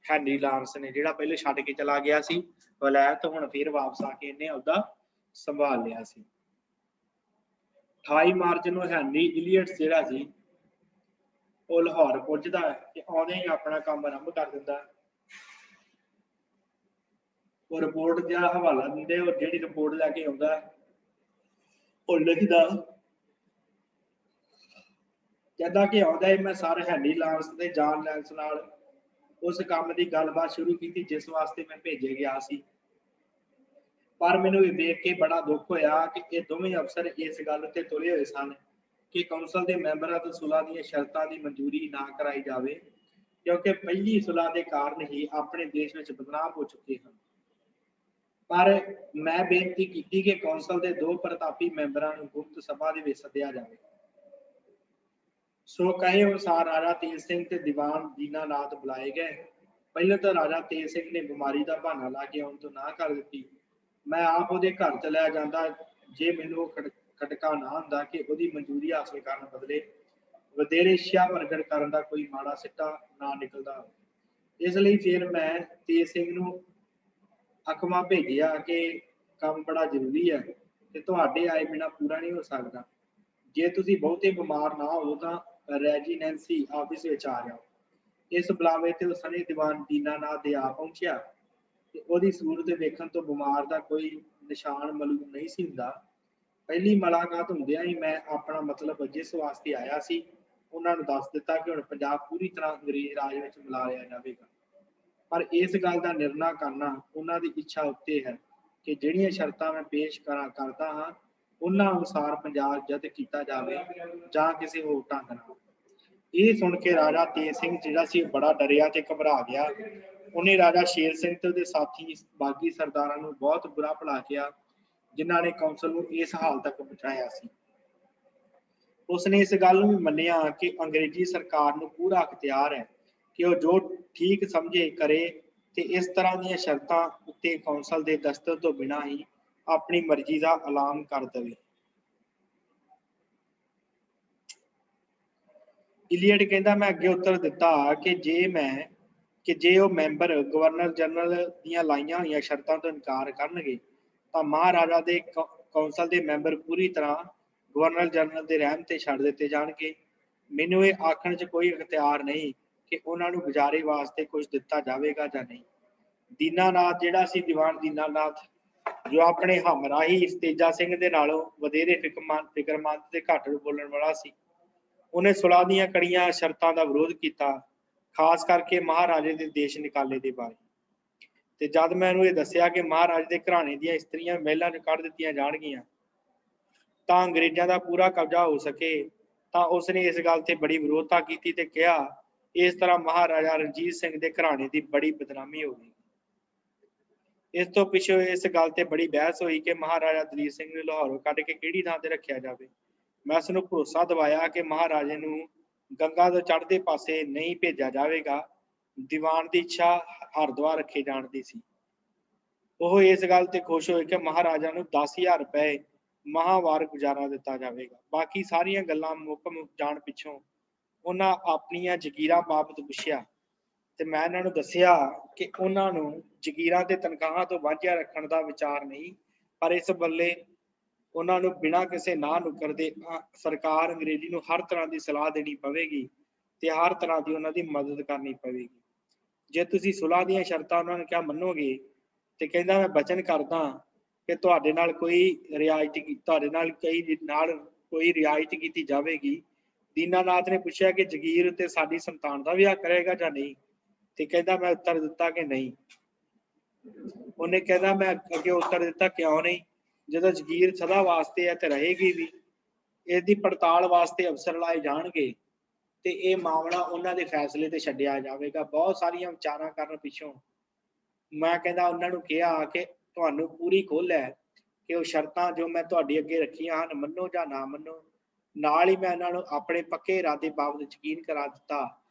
Speaker 1: ਹੈਨਰੀ ਲਾਰੈਂਸ ਨੇ, ਜਿਹੜਾ ਪਹਿਲੇ ਛੱਡ ਕੇ ਚਲਾ ਗਿਆ ਸੀ ਵਲੈਤ, ਹੁਣ ਫਿਰ ਵਾਪਸ ਆ ਕੇ ਇਹਨੇ ਉਹਦਾ ਸੰਭਾਲ ਲਿਆ ਸੀ। 28 ਮਾਰਚ ਨੂੰ ਹੈਨਰੀ ਇਲੀਅਟ ਜਿਹੜਾ ਸੀ ਉਹ ਲਾਹੌਰ ਪੁੱਜਦਾ ਤੇ ਆਉਂਦੇ ਹੀ ਆਪਣਾ ਕੰਮ ਆਰੰਭ ਕਰ ਦਿੰਦਾ। ਉਹ ਰਿਪੋਰਟ ਦਾ ਹਵਾਲਾ ਦਿੰਦੇ, ਉਹ ਜਿਹੜੀ ਰਿਪੋਰਟ ਲੈ ਕੇ ਆਉਂਦਾ ਉਹ ਲਿਖਦਾ, ਕਹਿੰਦਾ ਕਿ ਆਉਂਦਾ ਮੈਂ ਸਰ ਹੈਨਰੀ ਲਾਰੈਂਸ ਤੇ ਜਾਨ ਲੈਂਸ ਨਾਲ ਉਸ ਕੰਮ ਦੀ ਗੱਲਬਾਤ ਸ਼ੁਰੂ ਕੀਤੀ ਜਿਸ ਵਾਸਤੇ ਮੈਂ ਭੇਜਿਆ ਗਿਆ ਸੀ। ਪਰ ਮੈਨੂੰ ਇਹ ਦੇਖ ਕੇ ਬੜਾ ਦੁੱਖ ਹੋਇਆ ਕਿ ਇਹ ਦੋਵੇਂ ਅਫਸਰ ਇਸ ਗੱਲ ਤੇ ਤੁਲੇ ਹੋਏ ਸਨ ਕਿ ਕੌਂਸਲ ਦੇ ਮੈਂਬਰਾਂ ਤੋਂ ਸੁਲ੍ਹਾ ਦੀਆਂ ਸ਼ਰਤਾਂ ਦੀ ਮਨਜ਼ੂਰੀ ਨਾ ਕਰਾਈ ਜਾਵੇ, ਕਿਉਂਕਿ ਪਹਿਲੀ ਸੁਲ੍ਹਾ ਦੇ ਕਾਰਨ ਹੀ ਆਪਣੇ ਦੇਸ਼ ਵਿੱਚ ਬਦਨਾਮ ਹੋ ਚੁੱਕੇ ਹਨ। ਪਰ ਮੈਂ ਬੇਨਤੀ ਕੀਤੀ ਕਿ ਕੌਂਸਲ ਦੇ 2 ਪ੍ਰਤਾਪੀ ਮੈਂਬਰਾਂ ਨੂੰ ਗੁਪਤ ਸਭਾ ਦੇ ਵਿੱਚ ਸੱਦਿਆ ਜਾਵੇ। ਸੋ ਕਹੇ ਅਨੁਸਾਰ ਰਾਜਾ ਤੇਜ ਸਿੰਘ ਤੇ ਦੀਵਾਨ ਦੀਨਾਨਾਥ ਬੁਲਾਏ ਗਏ। ਪਹਿਲਾਂ ਤਾਂ ਰਾਜਾ ਤੇਜ ਸਿੰਘ ਨੇ ਬਿਮਾਰੀ ਦਾ ਬਹਾਨਾ ਲਾ ਕੇ ਆਉਣ ਤੋਂ ਨਾ ਕਰ ਦਿੱਤੀ। ਮੈਂ ਆਪ ਉਹਦੇ ਘਰ ਚਲਿਆ ਜਾਂਦਾ ਜੇ ਮੈਨੂੰ ਖਟਕਾ ਨਾ ਹੁੰਦਾ ਕਿ ਉਹਦੀ ਮਨਜ਼ੂਰੀ ਹਾਸਲ ਕਰਨ ਬਦਲੇ ਵਧੇਰੇ ਇੱਛਾ ਪ੍ਰਗਟ ਕਰਨ ਦਾ ਕੋਈ ਮਾੜਾ ਸਿੱਟਾ ਨਾ ਨਿਕਲਦਾ। ਇਸ ਲਈ ਫਿਰ ਮੈਂ ਤੇਜ ਸਿੰਘ ਨੂੰ ਅਕਮਾ ਭੇਜਿਆ ਕਿ ਕੰਮ ਬੜਾ ਜ਼ਰੂਰੀ ਹੈ ਤੇ ਤੁਹਾਡੇ ਆਏ ਬਿਨਾਂ ਪੂਰਾ ਨਹੀਂ ਹੋ ਸਕਦਾ। ਜੇ ਤੁਸੀਂ ਬਹੁਤੇ ਬਿਮਾਰ ਨਾ ਹੋ ਤਾਂ ਰੈਜੀਡੈਂਸੀ ਆਫਿਸ ਵਿੱਚ ਆ ਜਾਓ। ਇਸ ਬੁਲਾਵੇ ਤੇ ਉਸਨੇ ਦੀਵਾਨ ਦੀਨਾਨਾਥ ਦੇ ਆ ਪਹੁੰਚਿਆ ਤੇ ਉਹਦੀ ਸੂਰਤ ਵੇਖਣ ਤੋਂ ਬਿਮਾਰ ਦਾ ਕੋਈ ਨਿਸ਼ਾਨ ਮਾਲੂਮ ਨਹੀਂ ਸੀ ਹੁੰਦਾ। ਪਹਿਲੀ ਮੁਲਾਕਾਤ ਹੁੰਦਿਆਂ ਹੀ ਮੈਂ ਆਪਣਾ ਮਤਲਬ ਜਿਸ ਵਾਸਤੇ ਆਇਆ ਸੀ ਉਹਨਾਂ ਨੂੰ ਦੱਸ ਦਿੱਤਾ ਕਿ ਹੁਣ ਪੰਜਾਬ ਪੂਰੀ ਤਰ੍ਹਾਂ ਅੰਗਰੇਜ਼ ਰਾਜ ਵਿੱਚ ਮਿਲਾ ਲਿਆ ਜਾਵੇਗਾ। ਪਰ ਇਸ ਗੱਲ ਦਾ ਨਿਰਣਾ ਕਰਨਾ ਉਹਨਾਂ ਦੀ ਇੱਛਾ ਉੱਤੇ ਹੈ ਕਿ ਜਿਹੜੀਆਂ ਸ਼ਰਤਾਂ ਮੈਂ ਪੇਸ਼ ਕਰਦਾ ਹਾਂ ਉਹਨਾਂ ਅਨੁਸਾਰ ਪੰਜਾਬ ਜਦ ਕੀਤਾ ਜਾਵੇ ਜਾਂ ਕਿਸੇ ਹੋਰ ਢੰਗ ਨਾਲ। ਇਹ ਸੁਣ ਕੇ ਰਾਜਾ ਤੇਜ ਸਿੰਘ ਜਿਹੜਾ ਸੀ ਬੜਾ ਡਰਿਆ ਤੇ ਘਬਰਾ ਗਿਆ। ਉਹਨੇ ਰਾਜਾ ਸ਼ੇਰ ਸਿੰਘ ਤੇ ਉਹਦੇ ਸਾਥੀ ਬਾਗੀ ਸਰਦਾਰਾਂ ਨੂੰ ਬਹੁਤ ਬੁਰਾ ਭਲਾ ਕਿਹਾ ਜਿਨ੍ਹਾਂ ਨੇ ਕੌਂਸਲ ਨੂੰ ਇਸ ਹਾਲ ਤੱਕ ਪਹੁੰਚਾਇਆ ਸੀ। ਉਸਨੇ ਇਸ ਗੱਲ ਨੂੰ ਵੀ ਮੰਨਿਆ ਕਿ ਅੰਗਰੇਜ਼ੀ ਸਰਕਾਰ ਨੂੰ ਪੂਰਾ ਅਖਤਿਆਰ ਹੈ ਕਿ ਉਹ ਜੋ ਠੀਕ ਸਮਝੇ ਕਰੇ ਤੇ ਇਸ ਤਰ੍ਹਾਂ ਦੀਆਂ ਸ਼ਰਤਾਂ ਉੱਤੇ ਕੌਂਸਲ ਦੇ ਦਸਤਖਤ ਤੋਂ ਬਿਨਾਂ ਹੀ ਆਪਣੀ ਮਰਜ਼ੀ ਦਾ ਐਲਾਨ ਕਰ ਦੇਵੇ। ਇਲੀਅਟ ਕਹਿੰਦਾ ਮੈਂ ਅੱਗੇ ਉੱਤਰ ਦਿੱਤਾ ਕਿ ਜੇ ਉਹ ਮੈਂਬਰ ਗਵਰਨਰ ਜਨਰਲ ਦੀਆਂ ਲਾਈਆਂ ਹੋਈਆਂ ਸ਼ਰਤਾਂ ਤੋਂ ਇਨਕਾਰ ਕਰਨਗੇ ਤਾਂ ਮਹਾਰਾਜਾ ਦੇ ਕੌਂਸਲ ਦੇ ਮੈਂਬਰ ਪੂਰੀ ਤਰ੍ਹਾਂ ਗਵਰਨਰ ਜਨਰਲ ਦੇ ਰਹਿਮ ਤੇ ਛੱਡ ਦਿੱਤੇ ਜਾਣਗੇ। ਮੈਨੂੰ ਇਹ ਆਖਣ 'ਚ ਕੋਈ ਅਖਤਿਆਰ ਨਹੀਂ ਕਿ ਉਹਨਾਂ ਨੂੰ ਗੁਜ਼ਾਰੇ ਵਾਸਤੇ ਕੁਝ ਦਿੱਤਾ ਜਾਵੇਗਾ ਜਾਂ ਨਹੀਂ। ਦੀਨਾਨਾਥ ਜਿਹੜਾ ਸੀ ਦੀਵਾਨ ਦੀਨਾਨਾਥ ਜੋ ਆਪਣੇ ਹਮਰਾਹੀ ਤੇਜਾ ਸਿੰਘ ਦੇ ਨਾਲੋਂ ਵਧੇਰੇ ਫਿਕਰਮੰਦ ਤੇ ਘੱਟ ਬੋਲਣ ਵਾਲਾ ਸੀ, ਉਹਨੇ ਸੁਲ੍ਹਾ ਦੀਆਂ ਕੜੀਆਂ ਸ਼ਰਤਾਂ ਦਾ ਵਿਰੋਧ ਕੀਤਾ, ਖਾਸ ਕਰਕੇ ਮਹਾਰਾਜੇ ਦੇ ਦੇਸ਼ ਨਿਕਾਲੇ ਦੇ ਬਾਰੇ। ਤੇ ਜਦ ਮੈਂ ਇਹਨੂੰ ਇਹ ਦੱਸਿਆ ਕਿ ਮਹਾਰਾਜ ਦੇ ਘਰਾਣੇ ਦੀਆਂ ਇਸਤਰੀਆਂ ਮਹਿਲਾਂ 'ਚ ਕੱਢ ਦਿੱਤੀਆਂ ਜਾਣਗੀਆਂ ਤਾਂ ਅੰਗਰੇਜ਼ਾਂ ਦਾ ਪੂਰਾ ਕਬਜ਼ਾ ਹੋ ਸਕੇ, ਤਾਂ ਉਸਨੇ ਇਸ ਗੱਲ ਤੇ ਬੜੀ ਵਿਰੋਧਤਾ ਕੀਤੀ ਤੇ ਕਿਹਾ ਇਸ ਤਰ੍ਹਾਂ ਮਹਾਰਾਜਾ ਰਣਜੀਤ ਸਿੰਘ ਦੇ ਘਰਾਣੇ ਦੀ ਬੜੀ ਬਦਨਾਮੀ ਹੋਵੇਗੀ। ਇਸ ਤੋਂ ਪਿੱਛੋਂ ਇਸ ਗੱਲ ਤੇ ਬੜੀ ਬਹਿਸ ਹੋਈ ਕਿ ਮਹਾਰਾਜਾ ਦਲੀਪ ਸਿੰਘ ਨੂੰ ਲਾਹੌਰੋਂ ਕੱਢ ਕੇ ਕਿਹੜੀ ਥਾਂ ਤੇ ਰੱਖਿਆ ਜਾਵੇ। ਮੈਂ ਉਸਨੂੰ ਭਰੋਸਾ ਦਿਵਾਇਆ ਕਿ ਮਹਾਰਾਜੇ ਨੂੰ ਗੰਗਾ ਤੋਂ ਚੜ੍ਹਦੇ ਪਾਸੇ ਨਹੀਂ ਭੇਜਿਆ ਜਾਵੇਗਾ। ਦੀਵਾਨ ਦੀ ਇੱਛਾ ਹਰਿਦੁਆਰ ਰੱਖੇ ਜਾਣ ਦੀ ਸੀ। ਉਹ ਇਸ ਗੱਲ ਤੇ ਖੁਸ਼ ਹੋਏ ਕਿ ਮਹਾਰਾਜਾ ਨੂੰ 10,000 ਰੁਪਏ ਮਾਹਵਾਰ ਗੁਜ਼ਾਰਾ ਦਿੱਤਾ ਜਾਵੇਗਾ। ਬਾਕੀ ਸਾਰੀਆਂ ਗੱਲਾਂ ਮੁੱਕ ਜਾਣ ਪਿੱਛੋਂ ਉਹਨਾਂ ਆਪਣੀਆਂ ਜ਼ਗੀਰਾਂ ਬਾਬਤ ਪੁੱਛਿਆ ਤੇ ਮੈਂ ਇਹਨਾਂ ਨੂੰ ਦੱਸਿਆ ਕਿ ਉਹਨਾਂ ਨੂੰ ਜ਼ਗੀਰਾਂ ਤੇ ਤਨਖਾਹਾਂ ਤੋਂ ਵਾਂਝਿਆ ਰੱਖਣ ਦਾ ਵਿਚਾਰ ਨਹੀਂ, ਪਰ ਇਸ ਬੱਲੇ ਉਹਨਾਂ ਨੂੰ ਬਿਨਾਂ ਕਿਸੇ ਨਾਂਹ ਨੁੱਕਰ ਦੇ ਸਰਕਾਰ ਅੰਗਰੇਜ਼ੀ ਨੂੰ ਹਰ ਤਰ੍ਹਾਂ ਦੀ ਸਲਾਹ ਦੇਣੀ ਪਵੇਗੀ ਤੇ ਹਰ ਤਰ੍ਹਾਂ ਦੀ ਉਹਨਾਂ ਦੀ ਮਦਦ ਕਰਨੀ ਪਵੇਗੀ। ਜੇ ਤੁਸੀਂ ਸੁਲ੍ਹਾ ਦੀਆਂ ਸ਼ਰਤਾਂ ਉਹਨਾਂ ਨੇ ਕਿਹਾ ਮੰਨੋਗੇ ਤੇ ਕਹਿੰਦਾ ਮੈਂ ਬਚਨ ਕਰਦਾ ਕਿ ਤੁਹਾਡੇ ਨਾਲ ਕੋਈ ਰਿਆਇਤ ਕੀਤੀ ਜਾਵੇਗੀ। ਦੀਨਾਨਾਥ ਨੇ ਪੁੱਛਿਆ ਕਿ ਜਗੀਰ ਤੇ ਸਾਡੀ ਸੰਤਾਨ ਦਾ ਵਿਆਹ ਕਰੇਗਾ ਜਾਂ ਨਹੀਂ, ਤੇ ਕਹਿੰਦਾ ਮੈਂ ਉੱਤਰ ਦਿੱਤਾ ਕਿ ਨਹੀਂ। ਉਹਨੇ ਕਹਿੰਦਾ ਮੈਂ ਅੱਗੇ ਉੱਤਰ ਦਿੱਤਾ ਕਿਉਂ ਨਹੀਂ, ਜਦੋਂ ਜਗੀਰ ਸਦਾ ਵਾਸਤੇ ਹੈ ਤੇ ਰਹੇਗੀ ਵੀ। ਇਹਦੀ ਪੜਤਾਲ ਵਾਸਤੇ ਅਫਸਰ ਲਾਏ ਜਾਣਗੇ ਤੇ ਇਹ ਮਾਮਲਾ ਉਹਨਾਂ ਦੇ ਫੈਸਲੇ ਤੇ ਛੱਡਿਆ ਜਾਵੇਗਾ। ਬਹੁਤ ਸਾਰੀਆਂ ਵਿਚਾਰਾਂ ਕਰਨ ਪਿੱਛੋਂ ਮੈਂ ਕਹਿੰਦਾ ਉਹਨਾਂ ਨੂੰ ਕਿਹਾ ਕਿ ਤੁਹਾਨੂੰ ਪੂਰੀ ਖੁੱਲ੍ਹ ਹੈ ਕਿ ਉਹ ਸ਼ਰਤਾਂ ਜੋ ਮੈਂ ਤੁਹਾਡੇ ਅੱਗੇ ਰੱਖੀਆਂ ਹਨ ਮੰਨੋ ਜਾਂ ਨਾ ਮੰਨੋ। ਨਾਲ ਹੀ ਮੈਂ ਇਹਨਾਂ ਨੂੰ ਆਪਣੇ ਪੱਕੇ ਇਰਾਦੇ ਬਾਬਤ ਯਕੀਨ ਕਰਾ ਦਿੱਤਾ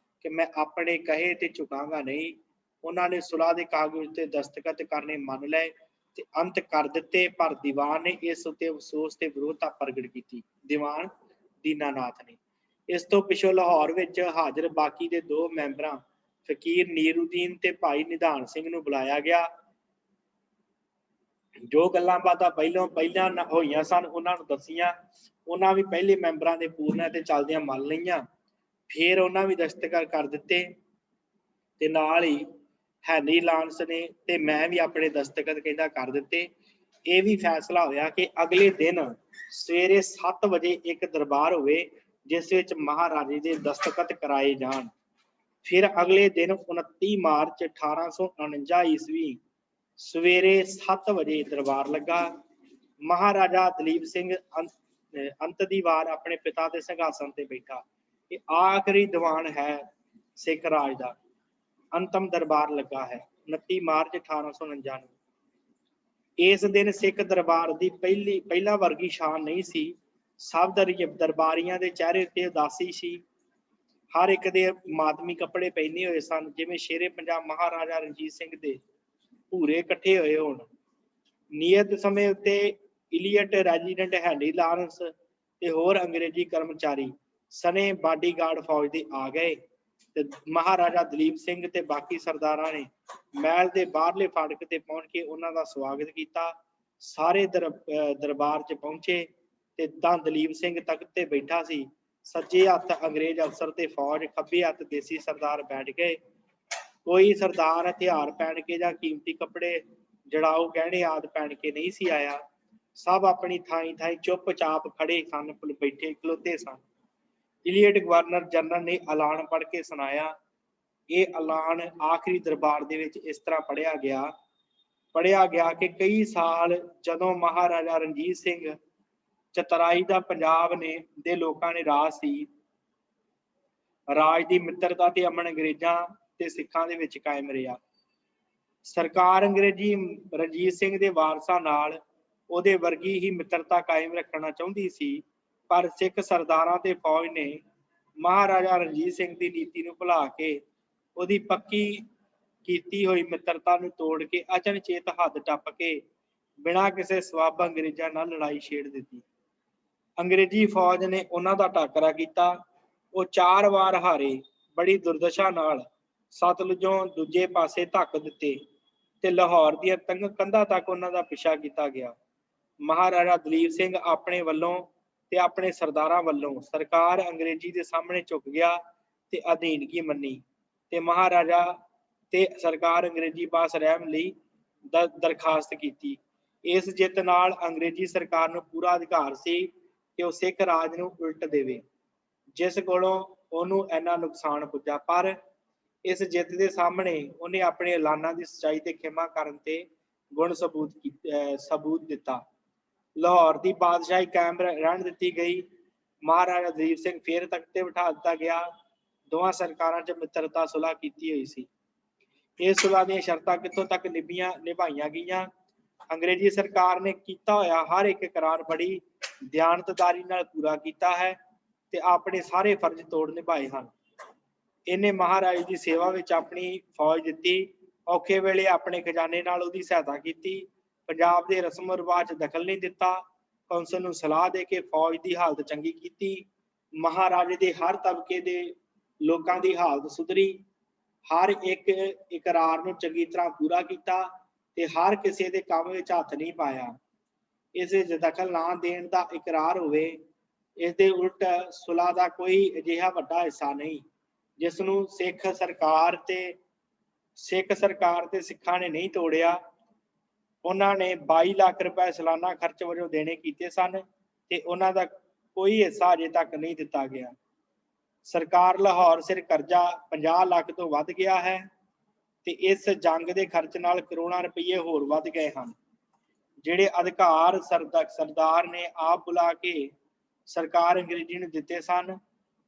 Speaker 1: ਕਿ ਮੈਂ ਆਪਣੇ ਕਹੇ ਤੇ ਝੁਕਾਂਗਾ ਨਹੀਂ। ਉਹਨਾਂ ਨੇ ਸੁਲਾਹ ਦੇ ਕਾਗਜ਼ ਤੇ ਦਸਤਖਤ ਕਰਨੇ ਮੰਨ ਲਏ ਤੇ ਅੰਤ ਕਰ ਦਿੱਤੇ, ਪਰ ਦੀਵਾਨ ਨੇ ਇਸ ਉੱਤੇ ਅਫਸੋਸ ਤੇ ਵਿਰੋਧਤਾ ਪ੍ਰਗਟ ਕੀਤੀ। ਦੀਵਾਨ ਦੀਨਾਨਾਥ ਨੇ। ਇਸ ਤੋਂ ਪਿੱਛੋਂ ਲਾਹੌਰ ਵਿੱਚ ਹਾਜ਼ਰ ਬਾਕੀ ਦੇ 2 ਮੈਂਬਰਾਂ ਫਕੀਰ ਨੀਰੂਦੀਨ ਤੇ ਭਾਈ ਨਿਧਾਨ ਸਿੰਘ ਨੂੰ ਬੁਲਾਇਆ ਗਿਆ। ਜੋ ਗੱਲਾਂ ਬਾਤਾਂ ਪਹਿਲਾਂ ਹੋਈਆਂ ਸਨ ਉਹਨਾਂ ਨੂੰ ਦੱਸੀਆਂ। ਉਹਨਾਂ ਵੀ ਪਹਿਲੇ ਮੈਂਬਰਾਂ ਦੇ ਪੂਰਨਾਂ ਤੇ ਚੱਲਦਿਆਂ ਮੰਨ ਲਈਆਂ। ਫਿਰ ਉਹਨਾਂ ਵੀ ਦਸਤਖਤ ਕਰ ਦਿੱਤੇ ਤੇ ਨਾਲ ਹੀ ਹੈਨਰੀ ਲਾਰੈਂਸ ਨੇ ਤੇ ਮੈਂ ਵੀ ਆਪਣੇ ਦਸਤਖਤ ਕਹਿੰਦਾ ਕਰ ਦਿੱਤੇ। ਇਹ ਵੀ ਫੈਸਲਾ ਹੋਇਆ ਕਿ ਅਗਲੇ ਦਿਨ ਸਵੇਰੇ 7 ਵਜੇ ਇੱਕ ਦਰਬਾਰ ਹੋਵੇ ਜਿਸ ਵਿੱਚ ਮਹਾਰਾਜੇ ਦੇ ਦਸਤਖਤ ਕਰਾਏ ਜਾਣ। ਫਿਰ ਅਗਲੇ ਦਿਨ 29 ਮਾਰਚ 1849 ਈਸਵੀ ਸਵੇਰੇ 7 ਵਜੇ ਦਰਬਾਰ ਲੱਗਾ। ਮਹਾਰਾਜਾ ਦਲੀਪ ਸਿੰਘ ਅੰਤ ਦੀ ਵਾਰ ਆਪਣੇ ਪਿਤਾ ਦੇ ਸਿੰਘਾਸਨ ਤੇ ਬੈਠਾ। ਇਹ ਆਖਰੀ ਦੀਵਾਨ ਹੈ ਸਿੱਖ ਰਾਜ ਦਾ। ਅੰਤਮ ਦਰਬਾਰ ਲੱਗਾ ਹੈ 29 ਮਾਰਚ 1849 ਨੂੰ। ਇਸ ਦਿਨ ਸਿੱਖ ਦਰਬਾਰ ਦੀ ਪਹਿਲਾਂ ਵਰਗੀ ਸ਼ਾਨ ਨਹੀਂ ਸੀ। ਸਭ ਦਰਬਾਰੀਆਂ ਦੇ ਚਿਹਰੇ ਤੇ ਉਦਾਸੀ ਸੀ। ਹਰ ਇੱਕ ਦੇ ਮਾਤਮੀ ਕੱਪੜੇ ਪਹਿਨੇ ਹੋਏ ਸਨ, ਜਿਵੇਂ ਸ਼ੇਰੇ ਪੰਜਾਬ ਮਹਾਰਾਜਾ ਰਣਜੀਤ ਸਿੰਘ ਦੇ ਭੂਰੇ ਇਕੱਠੇ ਹੋਏ ਹੋਣ। ਨਿਯਤ ਸਮੇਂ ਉੱਤੇ ਇਲੀਅਟ ਰੈਜੀਡੈਂਟ ਹੈਨਰੀ ਲਾਰੈਂਸ ਤੇ ਹੋਰ ਅੰਗਰੇਜ਼ੀ ਕਰਮਚਾਰੀ ਸਣੇ ਬਾਡੀਗਾਰਡ ਫੌਜ ਦੇ ਆ ਗਏ ਤੇ ਮਹਾਰਾਜਾ ਦਲੀਪ ਸਿੰਘ ਤੇ ਬਾਕੀ ਸਰਦਾਰਾਂ ਨੇ ਮਹਿਲ ਦੇ ਬਾਹਰਲੇ ਫਾਟਕ ਤੇ ਪਹੁੰਚ ਕੇ ਉਹਨਾਂ ਦਾ ਸਵਾਗਤ ਕੀਤਾ। ਸਾਰੇ ਦਰਬਾਰ 'ਚ ਪਹੁੰਚੇ ਤੇ ਤਾਂ ਦਲੀਪ ਸਿੰਘ ਤਖਤ ਤੇ ਬੈਠਾ ਸੀ। ਸੱਜੇ ਹੱਥ ਅੰਗਰੇਜ਼ ਅਫਸਰ ਤੇ ਫੌਜ, ਖੱਬੇ ਹੱਥ ਦੇਸੀ ਸਰਦਾਰ ਬੈਠ ਗਏ। ਕੋਈ ਸਰਦਾਰ ਹਥਿਆਰ ਪਹਿਨ ਕੇ ਜਾਂ ਕੀਮਤੀ ਕੱਪੜੇ, ਜੜਾਊ ਗਹਿਣੇ ਆਦਿ ਪਹਿਨ ਕੇ ਨਹੀਂ ਸੀ ਆਇਆ। ਸਭ ਆਪਣੀ ਥਾਈਂ ਚੁੱਪਚਾਪ ਖੜੇ ਸਨ, ਬੈਠੇ ਖਲੋਤੇ ਸਨ। ਇਲੀਅਟ ਗਵਰਨਰ ਜਨਰਲ ਨੇ ਐਲਾਨ ਪੜ੍ਹ ਕੇ ਸੁਣਾਇਆ। ਇਹ ਐਲਾਨ ਆਖਰੀ ਦਰਬਾਰ ਦੇ ਵਿੱਚ ਇਸ ਤਰ੍ਹਾਂ ਪੜ੍ਹਿਆ ਗਿਆ ਕਿ ਕਈ ਸਾਲ ਜਦੋਂ ਮਹਾਰਾਜਾ ਰਣਜੀਤ ਸਿੰਘ ਚਤਰਾਈ ਦਾ ਪੰਜਾਬ ਦੇ ਲੋਕਾਂ ਨੇ ਰਾਜ ਸੀ, ਰਾਜ ਦੀ ਮਿੱਤਰਤਾ ਤੇ ਅਮਨ ਅੰਗਰੇਜ਼ਾਂ ਤੇ ਸਿੱਖਾਂ ਦੇ ਵਿੱਚ ਕਾਇਮ ਰਿਹਾ। ਸਰਕਾਰ ਅੰਗਰੇਜ਼ੀ ਰਣਜੀਤ ਸਿੰਘ ਦੇ ਵਾਰਸਾਂ ਨਾਲ ਉਹਦੇ ਵਰਗੀ ਹੀ ਮਿੱਤਰਤਾ ਕਾਇਮ ਰੱਖਣਾ ਚਾਹੁੰਦੀ ਸੀ, ਪਰ ਸਿੱਖ ਸਰਦਾਰਾਂ ਤੇ ਫੌਜ ਨੇ ਮਹਾਰਾਜਾ ਰਣਜੀਤ ਸਿੰਘ ਦੀ ਨੀਤੀ ਨੂੰ ਭੁਲਾ ਕੇ ਉਹਦੀ ਪੱਕੀ ਕੀਤੀ ਹੋਈ ਮਿੱਤਰਤਾ ਨੂੰ ਤੋੜ ਕੇ ਅਚਨਚੇਤ ਹੱਦ ਟੱਪ ਕੇ ਬਿਨਾਂ ਕਿਸੇ ਸਬੱਬ ਅੰਗਰੇਜ਼ਾਂ ਨਾਲ ਲੜਾਈ ਛੇੜ ਦਿੱਤੀ। ਅੰਗਰੇਜ਼ੀ ਫੌਜ ਨੇ ਉਹਨਾਂ ਦਾ ਟਾਕਰਾ ਕੀਤਾ। ਉਹ 4 ਵਾਰ ਹਾਰੇ। ਬੜੀ ਦੁਰਦਸ਼ਾ ਨਾਲ ਸਤਲੁਜੋਂ ਦੂਜੇ ਪਾਸੇ ਧੱਕ ਦਿੱਤੇ ਤੇ ਲਾਹੌਰ ਦੀਆਂ ਕੰਧਾਂ ਤੱਕ ਉਹਨਾਂ ਦਾ ਪਿੱਛਾ ਕੀਤਾ ਗਿਆ। ਮਹਾਰਾਜਾ ਦਲੀਪ ਸਿੰਘ ਆਪਣੇ ਵੱਲੋਂ ਤੇ ਆਪਣੇ ਸਰਦਾਰਾਂ ਵੱਲੋਂ ਸਰਕਾਰ ਅੰਗਰੇਜ਼ੀ ਦੇ ਸਾਹਮਣੇ ਝੁਕ ਗਿਆ ਤੇ ਅਧੀਨਗੀ ਮੰਨੀ ਤੇ ਮਹਾਰਾਜਾ ਤੇ ਸਰਕਾਰ ਅੰਗਰੇਜ਼ੀ ਪਾਸ ਰਹਿਮ ਲਈ ਦਰਖਾਸਤ ਕੀਤੀ। ਇਸ ਜਿੱਤ ਨਾਲ ਅੰਗਰੇਜ਼ੀ ਸਰਕਾਰ ਨੂੰ ਪੂਰਾ ਅਧਿਕਾਰ ਸੀ ਕਿ ਉਹ ਸਿੱਖ ਰਾਜ ਨੂੰ ਉਲਟ ਦੇਵੇ, ਜਿਸ ਕੋਲੋਂ ਉਹਨੂੰ ਇੰਨਾ ਨੁਕਸਾਨ ਪੁੱਜਾ। ਪਰ ਇਸ ਜਿੱਤ ਦੇ ਸਾਹਮਣੇ ਉਹਨੇ ਆਪਣੇ ਐਲਾਨਾਂ ਦੀ ਸੱਚਾਈ ਤੇ ਖਿਮਾ ਕਰਨ ਤੇ ਗੁਣ ਸਬੂਤ ਦਿੱਤਾ। ਲਾਹੌਰ ਦੀ ਬਾਦਸ਼ਾਹੀ ਕਾਇਮ ਰਹਿਣ ਦਿੱਤੀ ਗਈ। ਮਹਾਰਾਜਾ ਦਲੀਪ ਸਿੰਘ ਫਿਰ ਤਖਤ ਤੇ ਬਿਠਾ ਦਿੱਤਾ ਗਿਆ। ਦੋਵਾਂ ਸਰਕਾਰਾਂ 'ਚ ਮਿੱਤਰਤਾ ਸੁਲ੍ਹਾ ਕੀਤੀ ਹੋਈ ਸੀ। ਇਹ ਸੁਲ੍ਹਾ ਦੀਆਂ ਸ਼ਰਤਾਂ ਕਿੱਥੋਂ ਤੱਕ ਨਿਭਾਈਆਂ ਗਈਆਂ। ਅੰਗਰੇਜ਼ੀ ਸਰਕਾਰ ਨੇ ਕੀਤਾ ਹੋਇਆ ਹਰ ਇੱਕ ਇਕਰਾਰ ਬੜੀ ਦਿਆਨਤਦਾਰੀ ਨਾਲ ਪੂਰਾ ਕੀਤਾ ਹੈ ਤੇ ਆਪਣੇ ਸਾਰੇ ਫਰਜ਼ ਤੋੜ ਨਿਭਾਏ ਹਨ। ਇਹਨੇ ਮਹਾਰਾਜ ਦੀ ਸੇਵਾ ਵਿੱਚ ਆਪਣੀ ਫੌਜ ਦਿੱਤੀ। ਔਖੇ ਵੇਲੇ ਆਪਣੇ ਖਜ਼ਾਨੇ ਨਾਲ ਉਹਦੀ ਸਹਾਇਤਾ ਕੀਤੀ। ਪੰਜਾਬ ਦੇ ਰਸਮ ਰਿਵਾਜ 'ਚ ਦਖਲ ਨਹੀਂ ਦਿੱਤਾ। ਕੌਂਸਲ ਨੂੰ ਸਲਾਹ ਦੇ ਕੇ ਫੌਜ ਦੀ ਹਾਲਤ ਚੰਗੀ ਕੀਤੀ। ਮਹਾਰਾਜੇ ਦੇ ਹਰ ਤਬਕੇ ਦੇ ਲੋਕਾਂ ਦੀ ਹਾਲਤ ਸੁਧਰੀ। ਹਰ ਇੱਕ ਇਕਰਾਰ ਨੂੰ ਚੰਗੀ ਤਰ੍ਹਾਂ ਪੂਰਾ ਕੀਤਾ ਤੇ ਹਰ ਕਿਸੇ ਦੇ ਕੰਮ ਵਿੱਚ ਹੱਥ ਨਹੀਂ ਪਾਇਆ। ਇਸ ਵਿੱਚ ਦਖਲ ਨਾ ਦੇਣ ਦਾ ਇਕਰਾਰ ਹੋਵੇ। ਇਸ ਦੇ ਉਲਟ ਸੁਲ੍ਹਾ ਦਾ ਕੋਈ ਅਜਿਹਾ ਵੱਡਾ ਹਿੱਸਾ ਨਹੀਂ ਜਿਸ ਨੂੰ ਸਿੱਖ ਸਰਕਾਰ ਤੇ ਸਿੱਖਾਂ ਨੇ ਨਹੀਂ ਤੋੜਿਆ। ਉਹਨਾਂ ਨੇ 22 ਲੱਖ ਰੁਪਏ ਸਾਲਾਨਾ ਖਰਚ ਵਜੋਂ ਦੇਣੇ ਕੀਤੇ ਸਨ ਤੇ ਉਹਨਾਂ ਦਾ ਕੋਈ ਹਿੱਸਾ ਅਜੇ ਤੱਕ ਨਹੀਂ ਦਿੱਤਾ ਗਿਆ। ਸਰਕਾਰ ਲਾਹੌਰ ਸਿਰ ਕਰਜ਼ਾ 50 ਲੱਖ ਤੋਂ ਵੱਧ ਗਿਆ ਹੈ ਤੇ ਇਸ ਜੰਗ ਦੇ ਖਰਚ ਨਾਲ ਕਰੋੜਾਂ ਰੁਪਏ ਹੋਰ ਵੱਧ ਗਏ ਹਨ। ਜਿਹੜੇ ਅਧਿਕਾਰ ਸਰਦਾਰ ਨੇ ਆਪ ਬੁਲਾ ਕੇ ਸਰਕਾਰ ਅੰਗਰੇਜ਼ੀ ਨੂੰ ਦਿੱਤੇ ਸਨ,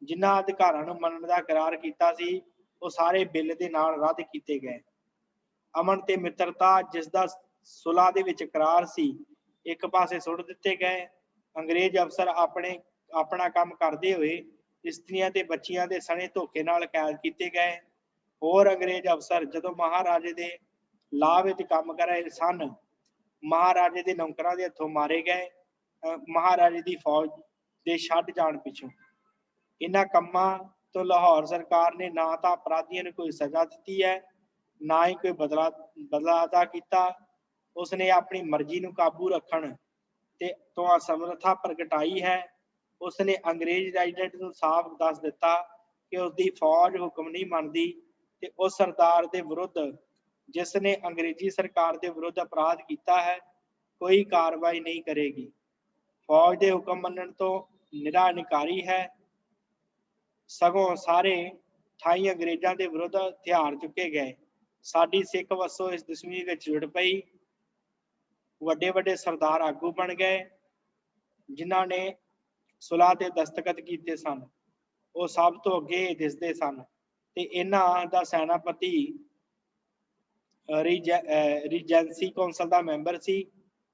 Speaker 1: ਜਿਨ੍ਹਾਂ ਅਧਿਕਾਰਾਂ ਨੂੰ ਮੰਨਣ ਦਾ ਇਕਰਾਰ ਕੀਤਾ ਸੀ, ਉਹ ਸਾਰੇ ਬਿੱਲ ਦੇ ਨਾਲ ਰੱਦ ਕੀਤੇ ਗਏ। ਅਮਨ ਤੇ ਮਿੱਤਰਤਾ ਜਿਸ ਦਾ ਸੁਲ੍ਹਾ ਦੇ ਵਿੱਚ ਇਕਰਾਰ ਸੀ, ਇੱਕ ਪਾਸੇ ਸੁੱਟ ਦਿੱਤੇ ਗਏ। ਅੰਗਰੇਜ਼ ਅਫਸਰ ਆਪਣਾ ਕੰਮ ਕਰਦੇ ਹੋਏ ਇਸਤਰੀਆਂ ਤੇ ਬੱਚੀਆਂ ਦੇ ਸਣੇ ਧੋਖੇ ਨਾਲ ਕੈਦ ਕੀਤੇ ਗਏ। ਹੋਰ ਅੰਗਰੇਜ਼ ਅਫਸਰ ਜਦੋਂ ਮਹਾਰਾਜੇ ਦੇ ਲਾਭ ਵਿੱਚ ਕੰਮ ਕਰ ਰਹੇ ਸਨ, ਮਹਾਰਾਜੇ ਦੇ ਨੌਕਰਾਂ ਦੇ ਹੱਥੋਂ ਮਾਰੇ ਗਏ। ਮਹਾਰਾਜੇ ਦੀ ਫੌਜ ਦੇ ਛੱਡ ਜਾਣ ਪਿੱਛੋਂ ਇਹਨਾਂ ਕੰਮਾਂ ਤੋਂ ਲਾਹੌਰ ਸਰਕਾਰ ਨੇ ਨਾ ਤਾਂ ਅਪਰਾਧੀਆਂ ਨੂੰ ਕੋਈ ਸਜ਼ਾ ਦਿੱਤੀ ਹੈ, ਨਾ ਹੀ ਕੋਈ ਬਦਲਾ ਅਦਾ ਕੀਤਾ। ਉਸਨੇ ਆਪਣੀ ਮਰਜ਼ੀ ਨੂੰ ਕਾਬੂ ਰੱਖਣ ਤੇ ਤੋਂ ਅਸਮਰਥਾ ਪ੍ਰਗਟਾਈ ਹੈ। ਉਸਨੇ ਅੰਗਰੇਜ਼ ਰੈਜੀਡੈਂਟ ਨੂੰ ਸਾਫ਼ ਦੱਸ ਦਿੱਤਾ ਕਿ ਉਸਦੀ ਫੌਜ ਹੁਕਮ ਨਹੀਂ ਮੰਨਦੀ ਤੇ ਉਸ ਸਰਦਾਰ ਦੇ ਵਿਰੁੱਧ ਜਿਸ ਨੇ ਅੰਗਰੇਜ਼ੀ ਸਰਕਾਰ ਦੇ ਵਿਰੁੱਧ ਅਪਰਾਧ ਕੀਤਾ ਹੈ ਕੋਈ ਕਾਰਵਾਈ ਨਹੀਂ ਕਰੇਗੀ। ਫੌਜ ਦੇ ਹੁਕਮ ਮੰਨਣ ਤੋਂ ਨਿਰਾ ਇਨਕਾਰੀ ਹੈ। ਸਗੋਂ ਸਾਰੇ ਠਾਈ ਅੰਗਰੇਜ਼ਾਂ ਦੇ ਵਿਰੁੱਧ ਹਥਿਆਰ ਚੁੱਕੇ ਗਏ। ਸਾਡੀ ਸਿੱਖ ਵਸੋਂ ਇਸ ਦੁਸ਼ਮਣੀ ਵਿੱਚ ਜੁੜ ਪਈ। ਵੱਡੇ ਵੱਡੇ ਸਰਦਾਰ ਆਗੂ ਬਣ ਗਏ ਜਿਨ੍ਹਾਂ ਨੇ ਸੁਲ੍ਹਾ ਤੇ ਦਸਤਖਤ ਕੀਤੇ ਸਨ। ਉਹ ਸਭ ਤੋਂ ਅੱਗੇ ਦਿਸਦੇ ਸਨ ਤੇ ਇਹਨਾਂ ਦਾ ਸੈਨਾਪਤੀ ਰੀਜੈਂਸੀ ਕੌਂਸਲ ਦਾ ਮੈਂਬਰ ਸੀ।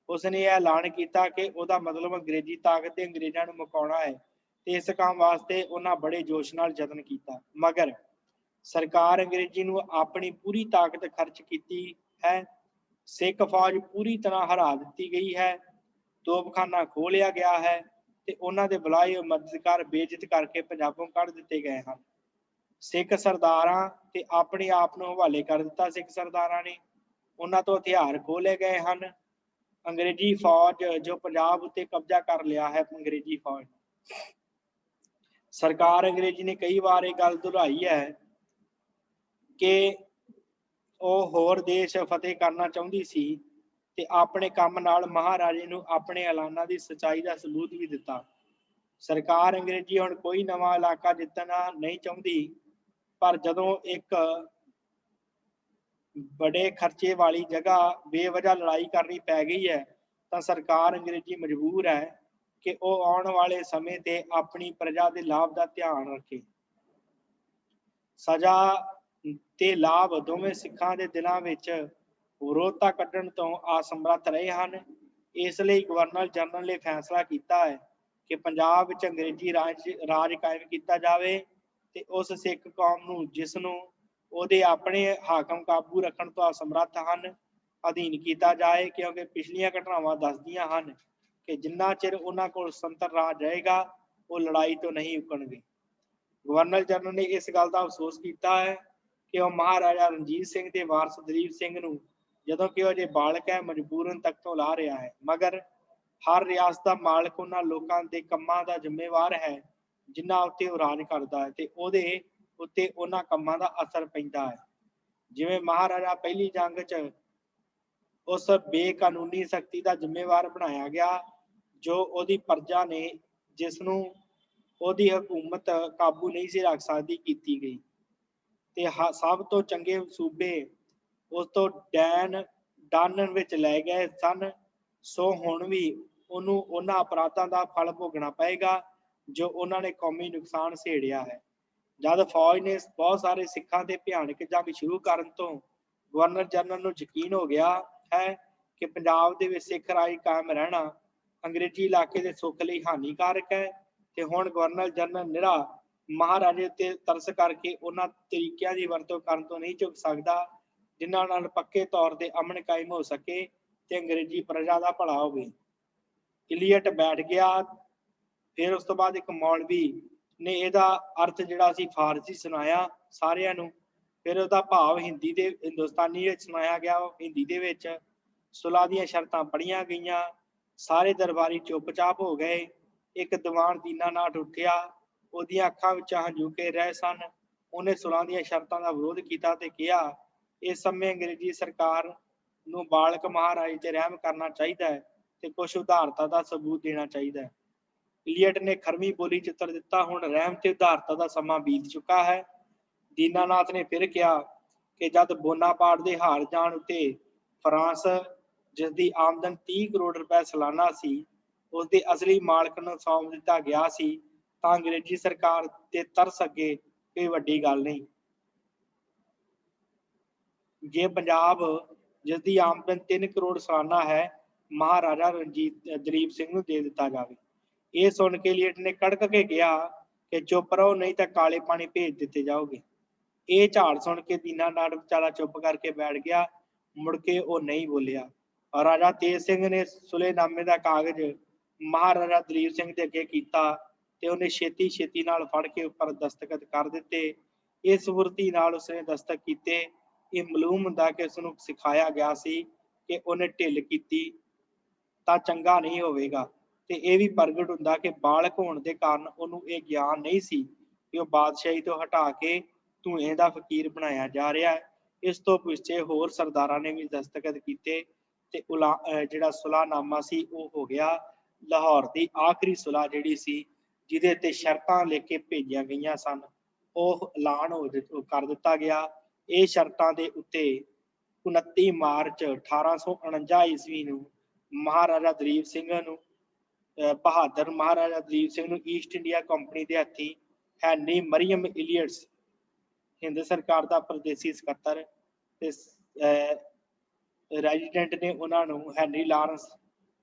Speaker 1: ਉਸਨੇ ਇਹ ਐਲਾਨ ਕੀਤਾ ਕਿ ਉਹਦਾ ਮਤਲਬ ਅੰਗਰੇਜ਼ੀ ਤਾਕਤ ਤੇ ਅੰਗਰੇਜ਼ਾਂ ਨੂੰ ਮੁਕਾਉਣਾ ਹੈ ਤੇ ਇਸ ਕੰਮ ਵਾਸਤੇ ਉਹਨਾਂ ਬੜੇ ਜੋਸ਼ ਨਾਲ ਯਤਨ ਕੀਤਾ। ਮਗਰ ਸਰਕਾਰ ਅੰਗਰੇਜ਼ੀ ਨੂੰ ਆਪਣੀ ਪੂਰੀ ਤਾਕਤ ਖਰਚ ਕੀਤੀ ਹੈ। ਸਿੱਖ ਫੌਜ ਪੂਰੀ ਤਰ੍ਹਾਂ ਹਰਾ ਦਿੱਤੀ ਗਈ ਹੈ। ਤੋਪਖਾਨਾ ਖੋਹ ਲਿਆ ਗਿਆ ਹੈ ਤੇ ਉਹਨਾਂ ਦੇ ਬੁਲਾਏ ਹੋਏ ਮਦਦਗਾਰ ਬੇਇੱਜ਼ਤ ਕਰਕੇ ਪੰਜਾਬੋਂ ਕੱਢ ਦਿੱਤੇ ਗਏ ਹਨ। ਸਿੱਖ ਸਰਦਾਰਾਂ ਤੇ ਆਪਣੇ ਆਪ ਨੂੰ ਹਵਾਲੇ ਕਰ ਦਿੱਤਾ। ਸਿੱਖ ਸਰਦਾਰਾਂ ਨੇ ਉਹਨਾਂ ਤੋਂ ਹਥਿਆਰ ਖੋਹ ਲਏ ਗਏ ਹਨ। ਅੰਗਰੇਜ਼ੀ ਫੌਜ ਜੋ ਪੰਜਾਬ ਉੱਤੇ ਕਬਜ਼ਾ ਕਰ ਲਿਆ ਹੈ। ਅੰਗਰੇਜ਼ੀ ਫੌਜ ਸਰਕਾਰ ਅੰਗਰੇਜ਼ੀ ਨੇ ਕਈ ਵਾਰ ਇਹ ਗੱਲ ਦੁਹਰਾਈ ਹੈ ਕਿ ਉਹ ਹੋਰ ਦੇਸ਼ ਫਤਿਹ ਕਰਨਾ ਚਾਹੁੰਦੀ ਸੀ ਤੇ ਆਪਣੇ ਕੰਮ ਨਾਲ ਮਹਾਰਾਜੇ ਨੂੰ ਆਪਣੇ ਐਲਾਨਾਂ ਦੀ ਸੱਚਾਈ ਦਾ ਸਬੂਤ ਵੀ ਦਿੱਤਾ। ਸਰਕਾਰ ਅੰਗਰੇਜ਼ੀ ਹੁਣ ਕੋਈ ਨਵਾਂ ਇਲਾਕਾ ਜਿੱਤਣਾ ਨਹੀਂ ਚਾਹੁੰਦੀ, ਪਰ ਜਦੋਂ ਇੱਕ ਬੜੇ ਖਰਚੇ ਵਾਲੀ ਜਗ੍ਹਾ ਬੇਵਜ੍ਹਾ ਲੜਾਈ ਕਰਨੀ ਪੈ ਗਈ ਹੈ ਤਾਂ ਸਰਕਾਰ ਅੰਗਰੇਜ਼ੀ ਮਜਬੂਰ ਹੈ ਕਿ ਉਹ ਆਉਣ ਵਾਲੇ ਸਮੇਂ ਤੇ ਆਪਣੀ ਪ੍ਰਜਾ ਦੇ ਲਾਭ ਦਾ ਧਿਆਨ ਰੱਖੇ। ਸਜ਼ਾ ਤੇ ਲਾਭ ਦੋਵੇਂ ਸਿੱਖਾਂ ਦੇ ਦਿਲਾਂ ਵਿੱਚ ਵਿਰੋਧਤਾ ਕੱਢਣ ਤੋਂ ਅਸਮਰੱਥ ਰਹੇ ਹਨ। ਇਸ ਲਈ ਗਵਰਨਰ ਜਨਰਲ ਨੇ ਫੈਸਲਾ ਕੀਤਾ ਹੈ ਕਿ ਪੰਜਾਬ ਵਿੱਚ ਅੰਗਰੇਜ਼ੀ ਰਾਜ ਕਾਇਮ ਕੀਤਾ ਜਾਵੇ ਤੇ ਉਸ ਸਿੱਖ ਕੌਮ ਨੂੰ ਜਿਸ ਨੂੰ ਉਹਦੇ ਆਪਣੇ ਹਾਕਮ ਕਾਬੂ ਰੱਖਣ ਤੋਂ ਅਸਮਰੱਥ ਹਨ ਅਧੀਨ ਕੀਤਾ ਜਾਏ, ਕਿਉਂਕਿ ਪਿਛਲੀਆਂ ਘਟਨਾਵਾਂ ਦੱਸਦੀਆਂ ਹਨ ਕਿ ਜਿੰਨਾ ਚਿਰ ਉਹਨਾਂ ਕੋਲ ਸੁਤੰਤਰ ਰਾਜ ਰਹੇਗਾ ਉਹ ਲੜਾਈ ਤੋਂ ਨਹੀਂ ਉਕਣਗੇ। ਗਵਰਨਰ ਜਨਰਲ ਨੇ ਇਸ ਗੱਲ ਦਾ ਅਫਸੋਸ ਕੀਤਾ ਹੈ ਕਿ ਉਹ ਮਹਾਰਾਜਾ ਰਣਜੀਤ ਸਿੰਘ ਦੇ ਵਾਰਸ ਦਲੀਪ ਸਿੰਘ ਨੂੰ ਜਦੋਂ ਕਿ ਉਹ ਅਜੇ ਬਾਲਕ ਹੈ ਮਜਬੂਰਨ ਤਖਤੋਂ ਲਾ ਰਿਹਾ ਹੈ। ਮਗਰ ਹਰ ਰਿਆਸਤ ਦਾ ਮਾਲਕ ਉਹਨਾਂ ਲੋਕਾਂ ਦੇ ਕੰਮਾਂ ਦਾ ਜ਼ਿੰਮੇਵਾਰ ਹੈ ਜਿਨ੍ਹਾਂ ਉੱਤੇ ਉਹ ਰਾਜ ਕਰਦਾ ਹੈ ਤੇ ਉਹਦੇ ਉੱਤੇ ਉਹਨਾਂ ਕੰਮਾਂ ਦਾ ਅਸਰ ਪੈਂਦਾ ਹੈ। ਜਿਵੇਂ ਮਹਾਰਾਜਾ ਪਹਿਲੀ ਜੰਗ 'ਚ ਉਸ ਬੇਕਾਨੂੰਨੀ ਸਖਤੀ ਦਾ ਜ਼ਿੰਮੇਵਾਰ ਬਣਾਇਆ ਗਿਆ ਜੋ ਉਹਦੀ ਪ੍ਰਜਾ ਨੇ ਜਿਸ ਨੂੰ ਉਹਦੀ ਹਕੂਮਤ ਕਾਬੂ ਨਹੀਂ ਸੀ ਰੱਖ ਸਕਦੀ ਕੀਤੀ ਗਈ ਤੇ ਸਭ ਤੋਂ ਚੰਗੇ ਸੂਬੇ ਉਸ ਤੋਂ ਡਾਨਨ ਵਿੱਚ ਲੈ ਗਏ ਸਨ। ਸੋ ਹੁਣ ਵੀ ਉਹਨੂੰ ਉਹਨਾਂ ਅਪਰਾਧਾਂ ਦਾ ਫਲ ਭੋਗਣਾ ਪਏਗਾ ਜੋ ਉਹਨਾਂ ਨੇ ਕੌਮੀ ਨੁਕਸਾਨ ਸਹੇੜਿਆ ਹੈ। ਜਦ ਫੌਜ ਨੇ ਬਹੁਤ ਸਾਰੇ ਸਿੱਖਾਂ ਤੇ ਭਿਆਨਕ ਜੰਗ ਸ਼ੁਰੂ ਕਰਨ ਤੋਂ ਗਵਰਨਰ ਜਨਰਲ ਨੂੰ ਯਕੀਨ ਹੋ ਗਿਆ ਹੈ ਕਿ ਪੰਜਾਬ ਦੇ ਵਿੱਚ ਸਿੱਖ ਰਾਜ ਕਾਇਮ ਰਹਿਣਾ ਅੰਗਰੇਜ਼ੀ ਇਲਾਕੇ ਦੇ ਸੁੱਖ ਲਈ ਹਾਨੀਕਾਰਕ ਹੈ ਤੇ ਹੁਣ ਗਵਰਨਰ ਜਨਰਲ ਨਿਰਾ ਮਹਾਰਾਜੇ ਉੱਤੇ ਤਰਸ ਕਰਕੇ ਉਹਨਾਂ ਤਰੀਕਿਆਂ ਦੀ ਵਰਤੋਂ ਕਰਨ ਤੋਂ ਨਹੀਂ ਝੁਕ ਸਕਦਾ ਜਿਨ੍ਹਾਂ ਨਾਲ ਪੱਕੇ ਤੌਰ ਤੇ ਅਮਨ ਕਾਇਮ ਹੋ ਸਕੇ ਤੇ ਅੰਗਰੇਜ਼ੀ ਪ੍ਰਜਾ ਦਾ ਭਲਾ ਹੋਵੇ। ਇਲੀਅਟ ਬੈਠ ਗਿਆ। ਫਿਰ ਉਸ ਤੋਂ ਬਾਅਦ ਇੱਕ ਮੌਲਵੀ ਨੇ ਇਹਦਾ ਅਰਥ ਜਿਹੜਾ ਸੀ ਫਾਰਸੀ ਸੁਣਾਇਆ ਸਾਰਿਆਂ ਨੂੰ। ਫਿਰ ਉਹਦਾ ਭਾਵ ਹਿੰਦੁਸਤਾਨੀ ਵਿੱਚ ਸੁਣਾਇਆ ਗਿਆ। ਹਿੰਦੀ ਦੇ ਵਿੱਚ ਸੁਲ੍ਹਾ ਦੀਆਂ ਸ਼ਰਤਾਂ ਪੜ੍ਹੀਆਂ ਗਈਆਂ। ਸਾਰੇ ਦਰਬਾਰੀ ਚੁੱਪ-ਚਾਪ ਹੋ ਗਏ। ਇੱਕ ਦੀਵਾਨ ਦੀਨਾਨਾਥ ਉੱਠਿਆ। ਉਹਦੀਆਂ ਅੱਖਾਂ ਵਿੱਚ ਹੰਝੂ ਘੇਰ ਰਹੇ ਸਨ। ਉਹਨੇ ਸੁਲ੍ਹਾ ਦੀਆਂ ਸ਼ਰਤਾਂ ਦਾ ਵਿਰੋਧ ਕੀਤਾ ਤੇ ਕਿਹਾ ਇਸ ਸਮੇਂ ਅੰਗਰੇਜ਼ੀ ਸਰਕਾਰ ਨੂੰ ਬਾਲਕ ਮਹਾਰਾਜੇ ਤੇ ਰਹਿਮ ਕਰਨਾ ਚਾਹੀਦਾ ਹੈ ਤੇ ਕੁਛ ਉਦਾਰਤਾ ਦਾ ਸਬੂਤ ਦੇਣਾ ਚਾਹੀਦਾ ਹੈ। ਇਲੀਅਟ ਨੇ ਖਰਵੀਂ ਬੋਲੀ 'ਚ ਉੱਤਰ ਦਿੱਤਾ ਹੁਣ ਰਹਿਮ ਤੇ ਉਦਾਰਤਾ ਦਾ ਸਮਾਂ ਬੀਤ ਚੁੱਕਾ ਹੈ। ਦੀਨਾਨਾਥ ਨੇ ਫਿਰ ਕਿਹਾ ਕਿ ਜਦ ਬੋਨਾਪਾਰਟ ਦੇ ਹਾਰ ਜਾਣ ਉੱਤੇ ਫਰਾਂਸ ਜਿਸ ਦੀ ਆਮਦਨ 30 ਕਰੋੜ ਰੁਪਏ ਸਾਲਾਨਾ ਸੀ ਉਸਦੇ ਅਸਲੀ ਮਾਲਕ ਨੂੰ ਸੌਂਪ ਦਿੱਤਾ ਗਿਆ ਸੀ ਤਾਂ ਅੰਗਰੇਜ਼ੀ ਸਰਕਾਰ ਤੇ ਤਰਸ ਅੱਗੇ ਕੋਈ ਵੱਡੀ ਗੱਲ ਨਹੀਂ। ਜੇ ਪੰਜਾਬ ਜਿਸ ਦੀ ਆਮਦਨ 3 ਕਰੋੜ ਸਾਲਾਨਾ ਹੈ, ਮਹਾਰਾਜਾ ਦਲੀਪ ਸਿੰਘ ਨੂੰ ਦੇ ਦਿੱਤਾ ਜਾਵੇ। ਇਹ ਸੁਣ ਕੇ ਲੀਟ ਨੇ ਕੜਕ ਕੇ ਕਿਹਾ ਕਿ ਚੁੱਪ ਰਹੋ, ਨਹੀਂ ਤਾਂ ਕਾਲੇ ਪਾਣੀ ਭੇਜ ਦਿੱਤੇ ਜਾਓਗੇ। ਇਹ ਝਾੜ ਸੁਣ ਕੇ ਦੀਨਾਨਾਥ ਵਿਚਾਰਾ ਚੁੱਪ ਕਰਕੇ ਬੈਠ ਗਿਆ, ਮੁੜ ਕੇ ਉਹ ਨਹੀਂ ਬੋਲਿਆ। ਰਾਜਾ ਤੇਜ ਸਿੰਘ ਨੇ ਸੁਲੇਨਾਮੇ ਦਾ ਕਾਗਜ਼ ਮਹਾਰਾਜਾ ਦਲੀਪ ਸਿੰਘ ਦੇ ਅੱਗੇ ਕੀਤਾ ਤੇ ਉਹਨੇ ਛੇਤੀ ਛੇਤੀ ਨਾਲ ਫੜ ਕੇ ਉੱਪਰ ਦਸਤਖਤ ਕਰ ਦਿੱਤੇ। ਇਸ ਸਬੂਰਤੀ ਨਾਲ ਉਸਨੇ ਦਸਤਖਤ ਕੀਤੇ। ਇਹ ਮਾਲੂਮ ਹੁੰਦਾ ਕਿ ਉਸਨੂੰ ਸਿਖਾਇਆ ਗਿਆ ਸੀ ਕਿ ਉਹਨੇ ਢਿੱਲ ਕੀਤੀ ਤਾਂ ਚੰਗਾ ਨਹੀਂ ਹੋਵੇਗਾ, ਤੇ ਇਹ ਵੀ ਪ੍ਰਗਟ ਹੁੰਦਾ ਕਿ ਬਾਲਕ ਹੋਣ ਦੇ ਕਾਰਨ ਉਹਨੂੰ ਇਹ ਗਿਆਨ ਨਹੀਂ ਸੀ ਕਿ ਉਹ ਬਾਦਸ਼ਾਹੀ ਤੋਂ ਹਟਾ ਕੇ ਧੂਏ ਦਾ ਫਕੀਰ ਬਣਾਇਆ ਜਾ ਰਿਹਾ ਹੈ। ਇਸ ਤੋਂ ਪਿੱਛੇ ਹੋਰ ਸਰਦਾਰਾਂ ਨੇ ਵੀ ਦਸਤਖਤ ਕੀਤੇ ਤੇ ਜਿਹੜਾ ਸੁਲਾਹਨਾਮਾ ਸੀ ਉਹ ਹੋ ਗਿਆ ਲਾਹੌਰ ਦੀ ਆਖਰੀ ਸੁਲਾਹ ਜਿਹੜੀ ਸੀ, ਜਿਹਦੇ ਤੇ ਸ਼ਰਤਾਂ ਲਿਖ ਕੇ ਭੇਜੀਆਂ ਗਈਆਂ ਸਨ, ਉਹ ਐਲਾਨ ਕਰ ਦਿੱਤਾ ਗਿਆ। ਇਹ ਸ਼ਰਤਾਂ ਦੇ ਉੱਤੇ 29 ਮਾਰਚ 1849 ਈਸਵੀ ਨੂੰ ਮਹਾਰਾਜਾ ਦਲੀਪ ਸਿੰਘ ਨੂੰ ਬਹਾਦਰ ਮਹਾਰਾਜਾ ਦਲੀਪ ਸਿੰਘ ਨੂੰ ਈਸਟ ਇੰਡੀਆ ਕੰਪਨੀ ਦੇ ਹੱਥੀਂ ਹੈਨਰੀ ਮਰੀਅਮ ਇਲੀਅਟਸ ਹਿੰਦ ਸਰਕਾਰ ਦਾ ਪ੍ਰਦੇਸੀ ਸਕੱਤਰ ਤੇ ਰੈਜ਼ੀਡੈਂਟ ਨੇ ਉਹਨਾਂ ਨੂੰ ਹੈਨਰੀ ਲਾਰੈਂਸ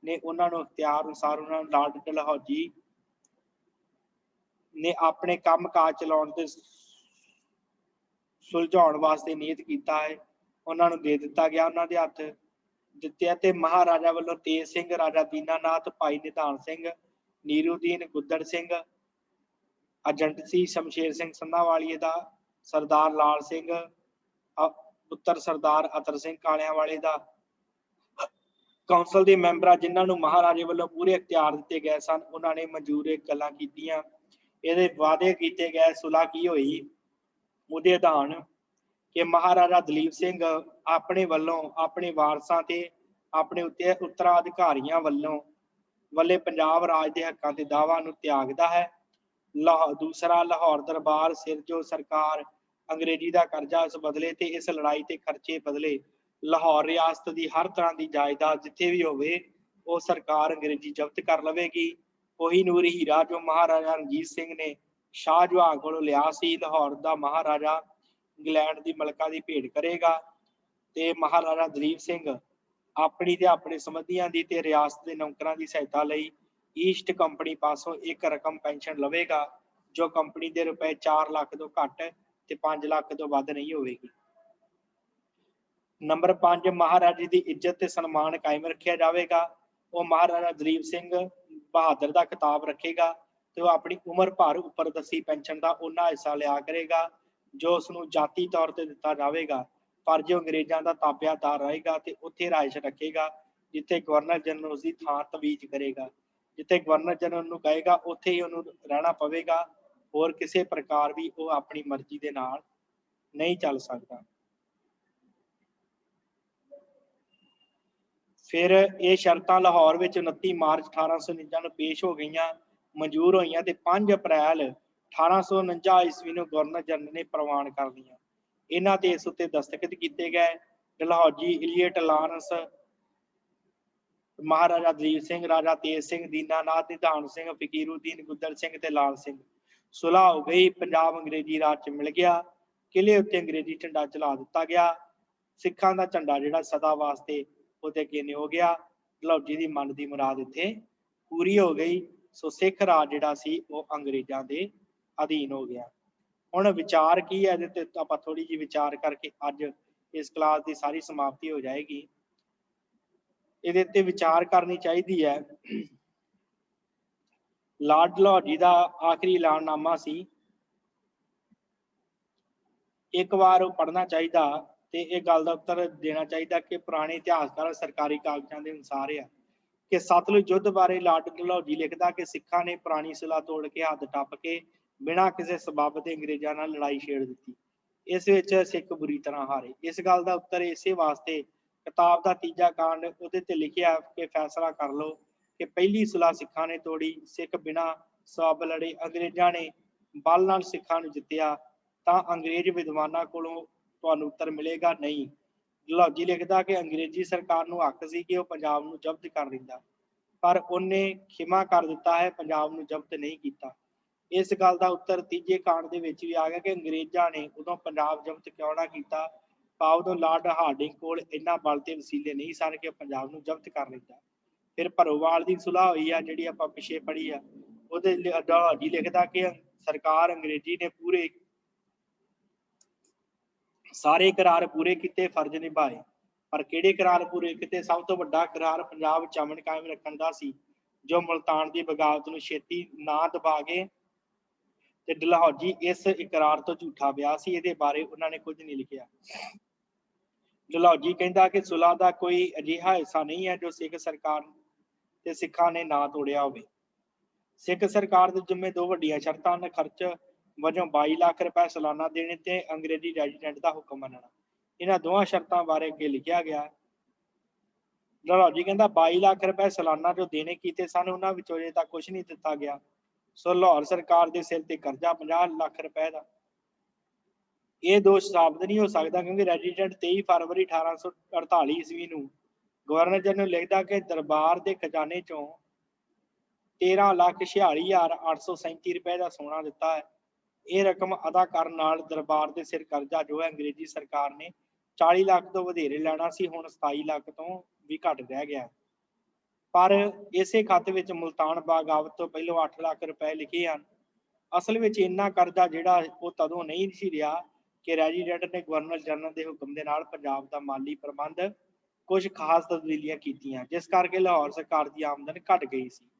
Speaker 1: ਨੇ ਉਹਨਾਂ ਨੂੰ ਇਖਤਿਆਰ ਅਨੁਸਾਰ ਉਹਨਾਂ ਨੂੰ ਲਾਰਡ ਡਲਹੌਜੀ ਨੇ ਆਪਣੇ ਕੰਮ ਕਾਜ ਚਲਾਉਣ ਤੇ ਸੁਲਝਾਉਣ ਵਾਸਤੇ ਨਿਯਤ ਕੀਤਾ ਹੈ, ਉਹਨਾਂ ਨੂੰ ਦੇ ਦਿੱਤਾ ਗਿਆ, ਉਹਨਾਂ ਦੇ ਹੱਥ ਦਿੱਤੇ। ਤੇ ਮਹਾਰਾਜਾ ਵੱਲੋਂ ਤੇਜ ਸਿੰਘ, ਰਾਜਾ ਦੀਨਾਨਾਥ, ਭਾਈ ਨਿਧਾਨ ਸਿੰਘ, ਨੀਰੂਦੀਨ ਗੁੱਦੜ ਸਿੰਘ, ਏਜੰਟ ਸੀ ਸ਼ਮਸ਼ੇਰ ਸਿੰਘ ਸੰਧਾਵਾਲੀਏ ਦਾ, ਸਰਦਾਰ ਲਾਲ ਸਿੰਘ ਪੁੱਤਰ ਸਰਦਾਰ ਅਤਰ ਸਿੰਘ ਕਾਲਿਆਂਵਾਲੇ ਦਾ, ਕੌਂਸਲ ਦੇ ਮੈਂਬਰਾਂ ਜਿਨ੍ਹਾਂ ਨੂੰ ਮਹਾਰਾਜੇ ਵੱਲੋਂ ਪੂਰੇ ਅਖਤਿਆਰ ਦਿੱਤੇ ਗਏ ਸਨ, ਉਹਨਾਂ ਨੇ ਮਨਜ਼ੂਰ ਇਹ ਗੱਲਾਂ ਕੀਤੀਆਂ। ਇਹਦੇ ਵਾਅਦੇ ਕੀਤੇ ਗਏ। ਸੁਲਾਹ ਕੀ ਹੋਈ? ਉਹਦੇ ਅਧਾਨ ਕਿ ਮਹਾਰਾਜਾ ਦਲੀਪ ਸਿੰਘ ਆਪਣੇ ਵੱਲੋਂ ਆਪਣੇ ਵਾਰਸਾਂ ਤੇ ਆਪਣੇ ਉੱਤਰਾਧਿਕਾਰੀਆਂ ਵੱਲੇ ਪੰਜਾਬ ਰਾਜ ਦੇ ਹੱਕਾਂ ਤੇ ਦਾਅਵਾ ਨੂੰ ਤਿਆਗਦਾ ਹੈ। ਦੂਸਰਾ, ਲਾਹੌਰ ਦਰਬਾਰ ਸਿਰ ਜੋ ਸਰਕਾਰ ਅੰਗਰੇਜ਼ੀ ਦਾ ਕਰਜ਼ਾ ਉਸ ਬਦਲੇ ਤੇ ਇਸ ਲੜਾਈ ਤੇ ਖਰਚੇ ਬਦਲੇ ਲਾਹੌਰ ਰਿਆਸਤ ਦੀ ਹਰ ਤਰ੍ਹਾਂ ਦੀ ਜਾਇਦਾਦ ਜਿੱਥੇ ਵੀ ਹੋਵੇ ਉਹ ਸਰਕਾਰ ਅੰਗਰੇਜ਼ੀ ਜ਼ਬਤ ਕਰ ਲਵੇਗੀ। ਕੋਹੀਨੂਰ ਹੀਰਾ ਜੋ ਮਹਾਰਾਜਾ ਰਣਜੀਤ ਸਿੰਘ ਨੇ ਸ਼ਾਹਜਹਾਂ ਕੋਲੋਂ ਲਿਆ ਸੀ, ਲਾਹੌਰ ਦਾ ਮਹਾਰਾਜਾ ਇੰਗਲੈਂਡ ਦੀ ਮਲਕਾ ਦੀ ਭੇਟ ਕਰੇਗਾ। ਤੇ ਮਹਾਰਾਜਾ ਦਲੀਪ ਸਿੰਘ ਆਪਣੀ ਤੇ ਆਪਣੇ ਸੰਬੰਧੀਆਂ ਦੀ ਤੇ ਰਿਆਸਤ ਦੇ ਨੌਕਰਾਂ ਦੀ ਸਹਾਇਤਾ ਲਈ ਈਸਟ ਕੰਪਨੀ ਪਾਸੋਂ ਇੱਕ ਰਕਮ ਪੈਨਸ਼ਨ ਲਵੇਗਾ, ਜੋ ਕੰਪਨੀ ਦੇ ਰੁਪਏ 4 ਲੱਖ ਤੋਂ ਘੱਟ ਤੇ 5 ਲੱਖ ਤੋਂ ਵੱਧ ਨਹੀਂ ਹੋਵੇਗੀ। ਨੰਬਰ 5, ਮਹਾਰਾਜੇ ਦੀ ਇੱਜ਼ਤ ਤੇ ਸਨਮਾਨ ਕਾਇਮ ਰੱਖਿਆ ਜਾਵੇਗਾ। ਉਹ ਮਹਾਰਾਜਾ ਦਲੀਪ ਸਿੰਘ ਬਹਾਦਰ ਦਾ ਖਿਤਾਬ ਰੱਖੇਗਾ ਤੇ ਉਹ ਆਪਣੀ ਉਮਰ ਭਰ ਉੱਪਰ ਦੱਸੀ ਪੈਨਸ਼ਨ ਦਾ ਉਹਨਾਂ ਹਿੱਸਾ ਲਿਆ ਕਰੇਗਾ ਜੋ ਉਸਨੂੰ ਜਾਤੀ ਤੌਰ ਤੇ ਦਿੱਤਾ ਜਾਵੇਗਾ। ਪਰ ਜੋ ਅੰਗਰੇਜ਼ਾਂ ਦਾ ਤਾਬਿਆਦਾਰ ਰਹੇਗਾ ਤੇ ਉੱਥੇ ਰਿਹਾਇਸ਼ ਰੱਖੇਗਾ ਜਿੱਥੇ ਗਵਰਨਰ ਜਨਰਲ ਉਸਦੀ ਥਾਂ ਤਵੀਜ਼ ਕਰੇਗਾ। ਜਿੱਥੇ ਗਵਰਨਰ ਜਨਰਲ ਨੂੰ ਕਹੇਗਾ ਉੱਥੇ ਹੀ ਉਹਨੂੰ ਰਹਿਣਾ ਪਵੇਗਾ। ਹੋਰ ਕਿਸੇ ਪ੍ਰਕਾਰ ਵੀ ਉਹ ਆਪਣੀ ਮਰਜ਼ੀ ਦੇ ਨਾਲ ਨਹੀਂ ਚੱਲ ਸਕਦਾ। ਫਿਰ ਇਹ ਸ਼ਰਤਾਂ ਲਾਹੌਰ ਵਿੱਚ 29 ਮਾਰਚ 1849 ਨੂੰ ਪੇਸ਼ ਹੋ ਗਈਆਂ, ਮਨਜ਼ੂਰ ਹੋਈਆਂ ਤੇ 5 ਅਪ੍ਰੈਲ 1849 ਈਸਵੀ ਨੂੰ ਗਵਰਨਰ ਜਨਰਲ ਨੇ ਪ੍ਰਵਾਨ ਕਰ ਲਈਆਂ। ਇਹਨਾਂ ਤੇ ਇਸ ਉੱਤੇ ਦਸਤਖਤ ਕੀਤੇ ਗਏ। ਡਲਹੌਜੀ, ਇਲੀਅਟ, ਲਾਰੈਂਸ, ਮਹਾਰਾਜਾ ਦਲੀਪ ਸਿੰਘ, ਰਾਜਾ ਤੇਜ ਸਿੰਘ, ਦੀਨਾਨਾਥ, ਨਿਧਾਨ ਸਿੰਘ, ਫਕੀਰੁਦੀਨ ਗੁੱਦੜ ਸਿੰਘ ਤੇ ਲਾਲ ਸਿੰਘ। ਸੁਲਾਹ ਹੋ ਗਈ। ਪੰਜਾਬ ਅੰਗਰੇਜ਼ੀ ਰਾਜ ਚ ਮਿਲ ਗਿਆ। ਕਿਲੇ ਉੱਤੇ ਅੰਗਰੇਜ਼ੀ ਝੰਡਾ ਚਲਾ ਦਿੱਤਾ ਗਿਆ। ਸਿੱਖਾਂ ਦਾ ਝੰਡਾ ਜਿਹੜਾ ਸਦਾ ਵਾਸਤੇ ਉਹਦੇ ਅੱਗੇ ਹੋ ਗਿਆ। ਡਲਹੌਜੀ ਦੀ ਮਨ ਦੀ ਮੁਰਾਦ ਇੱਥੇ ਪੂਰੀ ਹੋ ਗਈ। ਸੋ ਸਿੱਖ ਰਾਜ ਜਿਹੜਾ ਸੀ ਉਹ ਅੰਗਰੇਜ਼ਾਂ ਦੇ ਅਧੀਨ ਹੋ ਗਿਆ। ਹੁਣ ਵਿਚਾਰ ਕੀ ਹੈ ਇਹਦੇ ਤੇ ਆਪਾਂ ਥੋੜੀ ਜਿਹੀ ਵਿਚਾਰ ਕਰਕੇ ਅੱਜ ਇਸ ਕਲਾਸ ਦੀ ਸਾਰੀ ਸਮਾਪਤੀ ਹੋ ਜਾਏਗੀ। ਇਹਦੇ ਤੇ ਵਿਚਾਰ ਕਰਨੀ ਚਾਹੀਦੀ ਹੈ। ਲਾਰਡ ਡਲਹੌਜੀ ਦਾ ਆਖਰੀ ਐਲਾਨਨਾਮਾ ਸੀ। ਇੱਕ ਵਾਰ ਉਹ ਪੜ੍ਹਨਾ ਚਾਹੀਦਾ ਤੇ ਇਹ ਗੱਲ ਦਾ ਉੱਤਰ ਦੇਣਾ ਚਾਹੀਦਾ ਕਿ ਪੁਰਾਣੇ ਇਤਿਹਾਸਕਾਰ ਸਰਕਾਰੀ ਕਾਗਜ਼ਾਂ ਦੇ ਅਨੁਸਾਰ ਆ ਕਿ ਸਤਲੁਜ ਯੁੱਧ ਬਾਰੇ ਲਾਰਡ ਡਲਹੌਜੀ ਲਿਖਦਾ ਕਿ ਸਿੱਖਾਂ ਨੇ ਪੁਰਾਣੀ ਸੁਲਾਹ ਤੋੜ ਕੇ ਹੱਦ ਟੱਪ ਕੇ ਬਿਨਾਂ ਕਿਸੇ ਸਬੱਬ ਦੇ ਅੰਗਰੇਜ਼ਾਂ ਨਾਲ ਲੜਾਈ ਛੇੜ ਦਿੱਤੀ। ਇਸ ਵਿੱਚ ਸਿੱਖ ਬੁਰੀ ਤਰ੍ਹਾਂ ਹਾਰੇ। ਇਸ ਗੱਲ ਦਾ ਉੱਤਰ ਇਸੇ ਵਾਸਤੇ ਕਿਤਾਬ ਦਾ ਤੀਜਾ ਕਾਂਡ ਉਹਦੇ ਤੇ ਲਿਖਿਆ ਕਿ ਫੈਸਲਾ ਕਰ ਲਓ ਕਿ ਪਹਿਲੀ ਸੁਲਾਹ ਸਿੱਖਾਂ ਨੇ ਤੋੜੀ, ਸਿੱਖ ਬਿਨਾਂ ਸਬੱਬ ਲੜੇ। ਅੰਗਰੇਜ਼ਾਂ ਨੇ ਬਲ ਨਾਲ ਸਿੱਖਾਂ ਨੂੰ ਜਿੱਤਿਆ ਤਾਂ ਅੰਗਰੇਜ਼ ਵਿਦਵਾਨਾਂ ਕੋਲੋਂ ਤੁਹਾਨੂੰ ਉੱਤਰ ਮਿਲੇਗਾ ਨਹੀਂ। ਡਲਹੌਜੀ ਲਿਖਦਾ ਕਿ ਅੰਗਰੇਜ਼ੀ ਸਰਕਾਰ ਨੂੰ ਹੱਕ ਸੀ ਕਿ ਉਹ ਪੰਜਾਬ ਨੂੰ ਜ਼ਬਤ ਕਰ ਲੈਂਦਾ, ਪਰ ਉਹਨੇ ਖਿਮਾ ਕਰ ਦਿੱਤਾ ਹੈ, ਪੰਜਾਬ ਨੂੰ ਜ਼ਬਤ ਨਹੀਂ ਕੀਤਾ। ਇਸ ਗੱਲ ਦਾ ਉੱਤਰ ਤੀਜੇ ਕਾਂਡ ਦੇ ਵਿੱਚ ਵੀ ਆ ਗਿਆ ਕਿ ਅੰਗਰੇਜ਼ਾਂ ਨੇ ਉਦੋਂ ਪੰਜਾਬ ਜ਼ਬਤ ਕਿਉਂ ਨਾ ਕੀਤਾ ਭਾਵ ਉਦੋਂ ਲਾਰਡ ਹਾਰਡਿੰਗ ਕੋਲ ਇੰਨਾ ਬਲ ਤੇ ਵਸੀਲੇ ਨਹੀਂ ਸਨ ਕਿ ਪੰਜਾਬ ਨੂੰ ਜ਼ਬਤ ਕਰ ਲੈਂਦਾ। ਫਿਰ ਭਰੋਵਾਲ ਦੀ ਸੁਲਾਹ ਹੋਈ ਆ ਜਿਹੜੀ ਆਪਾਂ ਪਿੱਛੇ ਪੜ੍ਹੀ ਆ, ਉਹਦੇ ਡਲਹੌਜੀ ਲਿਖਦਾ ਕਿ ਸਰਕਾਰ ਅੰਗਰੇਜ਼ੀ ਨੇ ਪੂਰੇ ਸਾਰੇ ਕਰਾਰ ਪੂਰੇ ਕੀਤੇ, ਫਰਜ਼ ਨਿਭਾਏ। ਪਰ ਕਿਹੜੇ ਕਰਾਰ ਪੂਰੇ ਕੀਤੇ? ਸਭ ਤੋਂ ਵੱਡਾ ਕਰਾਰ ਪੰਜਾਬ ਵਿੱਚ ਅਮਨ ਕਾਇਮ ਰੱਖਣ ਦਾ ਸੀ, ਜੋ ਮੁਲਤਾਨ ਦੀ ਬਗਾਵਤ ਨੂੰ ਛੇਤੀ ਨਾ ਦਬਾ ਗਏ ਤੇ ਡਲਹੌਜੀ ਇਸ ਇਕਰਾਰ ਤੋਂ ਝੂਠਾ ਪਿਆ ਸੀ। ਇਹਦੇ ਬਾਰੇ ਉਹਨਾਂ ਨੇ ਕੁਝ ਨਹੀਂ ਲਿਖਿਆ। ਡਲਹੌਜੀ ਕਹਿੰਦਾ ਕਿ ਸੁਲ੍ਹਾ ਦਾ ਕੋਈ ਅਜਿਹਾ ਹਿੱਸਾ ਨਹੀਂ ਹੈ ਜੋ ਸਿੱਖ ਸਰਕਾਰ ਤੇ ਸਿੱਖਾਂ ਨੇ ਨਾ ਤੋੜਿਆ ਹੋਵੇ। ਸਿੱਖ ਸਰਕਾਰ ਦੇ ਜਿੰਮੇ ਦੋ ਵੱਡੀਆਂ ਸ਼ਰਤਾਂ ਹਨ, ਖਰਚ ਵਜੋਂ 22 ਲੱਖ ਰੁਪਏ ਸਾਲਾਨਾ ਦੇਣੇ ਤੇ ਅੰਗਰੇਜ਼ੀ ਰੈਜ਼ੀਡੈਂਟ ਦਾ ਹੁਕਮ ਮੰਨਣਾ। ਇਹਨਾਂ ਦੋਹਾਂ ਸ਼ਰਤਾਂ ਬਾਰੇ ਅੱਗੇ ਲਿਖਿਆ ਗਿਆ। ਡਲਹੌਜੀ ਕਹਿੰਦਾ 22 ਲੱਖ ਰੁਪਏ ਸਾਲਾਨਾ ਜੋ ਦੇਣੇ ਕੀਤੇ ਸਨ, ਉਹਨਾਂ ਵਿੱਚੋਂ ਅਜੇ ਤੱਕ ਕੁਝ ਨਹੀਂ ਦਿੱਤਾ ਗਿਆ। ਸੋ ਲਾਹੌਰ ਸਰਕਾਰ ਦੇ ਸਿਰ ਤੇ ਕਰਜ਼ਾ 50 ਲੱਖ ਰੁਪਏ ਦਾ। ਇਹ ਦੋਸ਼ ਸਾਬਤ ਨਹੀਂ ਹੋ ਸਕਦਾ ਕਿਉਂਕਿ ਰੈਜ਼ੀਡੈਂਟ 23 ਫਰਵਰੀ 1848 ਈਸਵੀ ਨੂੰ ਗਵਰਨਰ ਜਨਰਲ ਲਿਖਦਾ ਕਿ ਦਰਬਾਰ ਦੇ ਖਜ਼ਾਨੇ ਚੋਂ 13,46,837 ਰੁਪਏ ਦਾ ਸੋਨਾ ਦਿੱਤਾ ਹੈ। ਇਹ ਰਕਮ ਅਦਾ ਕਰਨ ਨਾਲ ਦਰਬਾਰ ਦੇ ਸਿਰ ਕਰਜ਼ਾ ਜੋ ਹੈ ਅੰਗਰੇਜ਼ੀ ਸਰਕਾਰ ਨੇ 40 ਲੱਖ ਤੋਂ ਵਧੇਰੇ ਲੈਣਾ ਸੀ, ਹੁਣ 27 ਲੱਖ ਤੋਂ ਵੀ ਘੱਟ ਰਹਿ ਗਿਆ। ਪਰ ਇਸੇ ਖੱਤ ਵਿੱਚ ਮੁਲਤਾਨ ਬਗਾਵਤ ਤੋਂ ਪਹਿਲਾਂ 8 ਲੱਖ ਰੁਪਏ ਲਿਖੇ ਹਨ। ਅਸਲ ਵਿੱਚ ਇੰਨਾ ਕਰਜ਼ਾ ਜਿਹੜਾ ਉਹ ਤਦੋਂ ਨਹੀਂ ਸੀ ਰਿਹਾ ਕਿ ਰੈਜ਼ੀਡੈਂਟ ਨੇ ਗਵਰਨਰ ਜਨਰਲ ਦੇ ਹੁਕਮ ਦੇ ਨਾਲ ਪੰਜਾਬ ਦਾ ਮਾਲੀ ਪ੍ਰਬੰਧ ਕੁਝ ਖਾਸ ਤਬਦੀਲੀਆਂ ਕੀਤੀਆਂ, ਜਿਸ ਕਰਕੇ ਲਾਹੌਰ ਸਰਕਾਰ ਦੀ ਆਮਦਨ ਘਟ ਗਈ ਸੀ।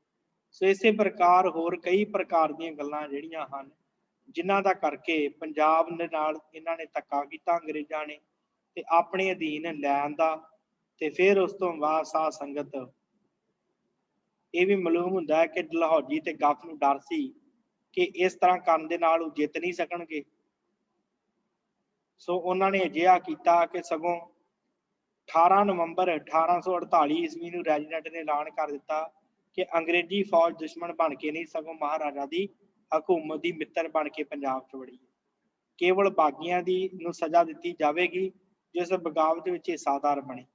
Speaker 1: ਸੋ ਇਸੇ ਪ੍ਰਕਾਰ ਹੋਰ ਕਈ ਪ੍ਰਕਾਰ ਦੀਆਂ ਗੱਲਾਂ ਜਿਹੜੀਆਂ ਹਨ ਜਿਨ੍ਹਾਂ ਦਾ ਕਰਕੇ ਪੰਜਾਬ ਦੇ ਨਾਲ ਇਹਨਾਂ ਨੇ ਧੱਕਾ ਕੀਤਾ ਅੰਗਰੇਜ਼ਾਂ ਨੇ ਤੇ ਆਪਣੇ ਅਧੀਨ ਲੈਣ ਦਾ। ਤੇ ਫਿਰ ਉਸ ਤੋਂ ਬਾਅਦ ਸਾਧ ਸੰਗਤ ਇਹ ਵੀ ਮਾਲੂਮ ਹੁੰਦਾ ਹੈ ਕਿ ਡਲਹੌਜੀ ਤੇ ਗੱਫ ਨੂੰ ਡਰ ਸੀ ਕਿ ਇਸ ਤਰ੍ਹਾਂ ਕਰਨ ਦੇ ਨਾਲ ਉਹ ਜਿੱਤ ਨਹੀਂ ਸਕਣਗੇ। ਸੋ ਉਹਨਾਂ ਨੇ ਅਜਿਹਾ ਕੀਤਾ ਕਿ ਸਗੋਂ 18 ਨਵੰਬਰ 1848 ਈਸਵੀ ਨੂੰ ਰੈਜ਼ੀਡੈਂਟ ਨੇ ਐਲਾਨ ਕਰ ਦਿੱਤਾ ਕਿ ਅੰਗਰੇਜ਼ੀ ਫੌਜ ਦੁਸ਼ਮਣ ਬਣ ਕੇ ਨਹੀਂ ਸਗੋਂ ਮਹਾਰਾਜਾ ਦੀ ਹਕੂਮਤ ਦੀ ਮਿੱਤਰ ਬਣ ਕੇ ਪੰਜਾਬ 'ਚ ਵੜੀ। ਕੇਵਲ ਬਾਗੀਆਂ ਦੀ ਨੂੰ ਸਜ਼ਾ ਦਿੱਤੀ ਜਾਵੇਗੀ ਜਿਸ ਬਗਾਵਤ ਵਿੱਚ ਹਿੱਸਾਦਾਰ ਬਣੇ,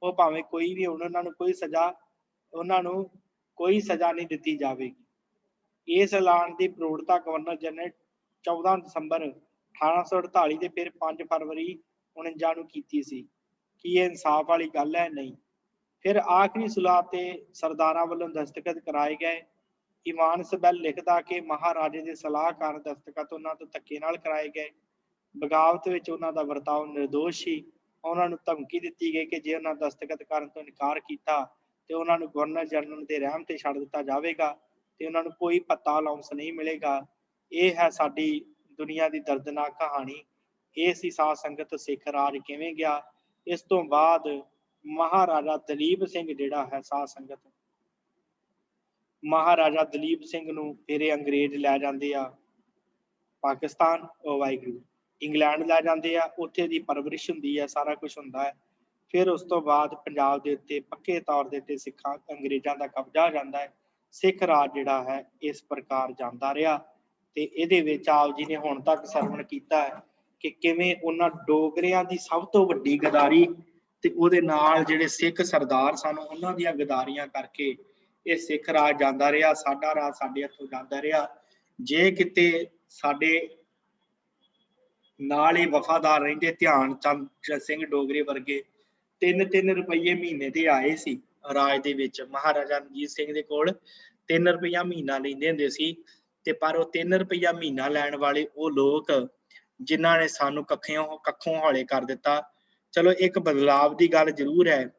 Speaker 1: ਉਹ ਭਾਵੇਂ ਕੋਈ ਵੀ ਹੋਣ, ਉਹਨਾਂ ਨੂੰ ਕੋਈ ਸਜ਼ਾ ਨਹੀਂ ਦਿੱਤੀ ਜਾਵੇਗੀ। ਇਸ ਐਲਾਨ ਦੀ ਪ੍ਰੋੜਤਾ ਗਵਰਨਰ ਜਨਰਲ 14 ਦਸੰਬਰ 1848 ਤੇ ਫਿਰ 5 ਫਰਵਰੀ 49 ਨੂੰ ਕੀਤੀ ਸੀ। ਕੀ ਇਹ ਇਨਸਾਫ ਵਾਲੀ ਗੱਲ ਹੈ? ਨਹੀਂ। ਫਿਰ ਆਖਰੀ ਸੁਲਾਹ ਤੇ ਸਰਦਾਰਾਂ ਵੱਲੋਂ ਦਸਤਖਤ ਕਰਾਏ ਗਏ। ਈਮਾਨ ਸਬੈਲ ਲਿਖਦਾ ਕਿ ਮਹਾਰਾਜੇ ਦੇ ਸਲਾਹਕਾਰ ਦਸਤਖਤ ਉਹਨਾਂ ਤੋਂ ਧੱਕੇ ਨਾਲ ਕਰਾਏ ਗਏ। ਬਗਾਵਤ ਵਿੱਚ ਉਹਨਾਂ ਦਾ ਵਰਤਾਓ ਨਿਰਦੋਸ਼ ਸੀ। ਉਹਨਾਂ ਨੂੰ ਧਮਕੀ ਦਿੱਤੀ ਗਈ ਕਿ ਜੇ ਉਹਨਾਂ ਦਸਤਖਤ ਕਰਨ ਤੋਂ ਇਨਕਾਰ ਕੀਤਾ ਤੇ ਉਹਨਾਂ ਨੂੰ ਗਵਰਨਰ ਜਨਰਲ ਦੇ ਰਹਿਮ ਤੇ ਛੱਡ ਦਿੱਤਾ ਜਾਵੇਗਾ ਤੇ ਉਹਨਾਂ ਨੂੰ ਕੋਈ ਭੱਤਾ ਅਲਾਉਂਸ ਨਹੀਂ ਮਿਲੇਗਾ। ਇਹ ਹੈ ਸਾਡੀ ਦੁਨੀਆ ਦੀ ਦਰਦਨਾਕ ਕਹਾਣੀ। ਇਹ ਸੀ ਸਾਧ ਸੰਗਤ ਸਿੱਖ ਰਾਜ ਕਿਵੇਂ ਗਿਆ। ਇਸ ਤੋਂ ਬਾਅਦ ਮਹਾਰਾਜਾ ਦਲੀਪ ਸਿੰਘ ਜਿਹੜਾ ਹੈ ਸਾਧ ਸੰਗਤ, ਮਹਾਰਾਜਾ ਦਲੀਪ ਸਿੰਘ ਨੂੰ ਫਿਰ ਅੰਗਰੇਜ਼ ਲੈ ਜਾਂਦੇ ਆ ਪਾਕਿਸਤਾਨ, ਵਾਹਿਗੁਰੂ ਇੰਗਲੈਂਡ ਲੈ ਜਾਂਦੇ ਆ। ਉੱਥੇ ਦੀ ਪਰਵਰਿਸ਼ ਹੁੰਦੀ ਹੈ, ਸਾਰਾ ਕੁਛ ਹੁੰਦਾ ਹੈ। ਫਿਰ ਉਸ ਤੋਂ ਬਾਅਦ ਪੰਜਾਬ ਦੇ ਉੱਤੇ ਪੱਕੇ ਤੌਰ ਦੇ ਉੱਤੇ ਸਿੱਖਾਂ ਅੰਗਰੇਜ਼ਾਂ ਦਾ ਕਬਜ਼ਾ ਹੋ ਜਾਂਦਾ ਹੈ। ਸਿੱਖ ਰਾਜ ਜਿਹੜਾ ਹੈ ਇਸ ਪ੍ਰਕਾਰ ਜਾਂਦਾ ਰਿਹਾ ਤੇ ਇਹਦੇ ਵਿੱਚ ਆਪ ਜੀ ਨੇ ਹੁਣ ਤੱਕ ਸਰਵਣ ਕੀਤਾ ਹੈ ਕਿ ਕਿਵੇਂ ਉਹਨਾਂ ਡੋਗਰਿਆਂ ਦੀ ਸਭ ਤੋਂ ਵੱਡੀ ਗਦਾਰੀ ਤੇ ਉਹਦੇ ਨਾਲ ਜਿਹੜੇ ਸਿੱਖ ਸਰਦਾਰ ਸਨ ਉਹਨਾਂ ਦੀਆਂ ਗਦਾਰੀਆਂ ਕਰਕੇ ਇਹ ਸਿੱਖ ਰਾਜ ਜਾਂਦਾ ਰਿਹਾ। ਸਾਡਾ ਰਾਜ ਸਾਡੇ ਹੱਥੋਂ ਜਾਂਦਾ ਰਿਹਾ। ਜੇ ਕਿਤੇ ਸਾਡੇ ਨਾਲ ਹੀ ਵਫਾਦਾਰ ਰਹਿੰਦੇ ਧਿਆਨ ਚੰਦ ਸਿੰਘ ਡੋਗਰੇ ਵਰਗੇ 3-3 ਰੁਪਈਏ ਮਹੀਨੇ ਦੇ ਆਏ ਸੀ ਰਾਜ ਦੇ ਵਿੱਚ। ਮਹਾਰਾਜਾ ਰਣਜੀਤ ਸਿੰਘ ਦੇ ਕੋਲ 3 ਰੁਪਈਆ ਮਹੀਨਾ ਲੈਂਦੇ ਹੁੰਦੇ ਸੀ ਤੇ ਪਰ ਉਹ 3 ਰੁਪਈਆ ਮਹੀਨਾ ਲੈਣ ਵਾਲੇ ਉਹ ਲੋਕ ਜਿਨ੍ਹਾਂ ਨੇ ਸਾਨੂੰ ਕੱਖੋਂ ਹੌਲੇ ਕਰ ਦਿੱਤਾ। ਚਲੋ ਇੱਕ ਬਦਲਾਵ ਦੀ ਗੱਲ ਜ਼ਰੂਰ ਹੈ,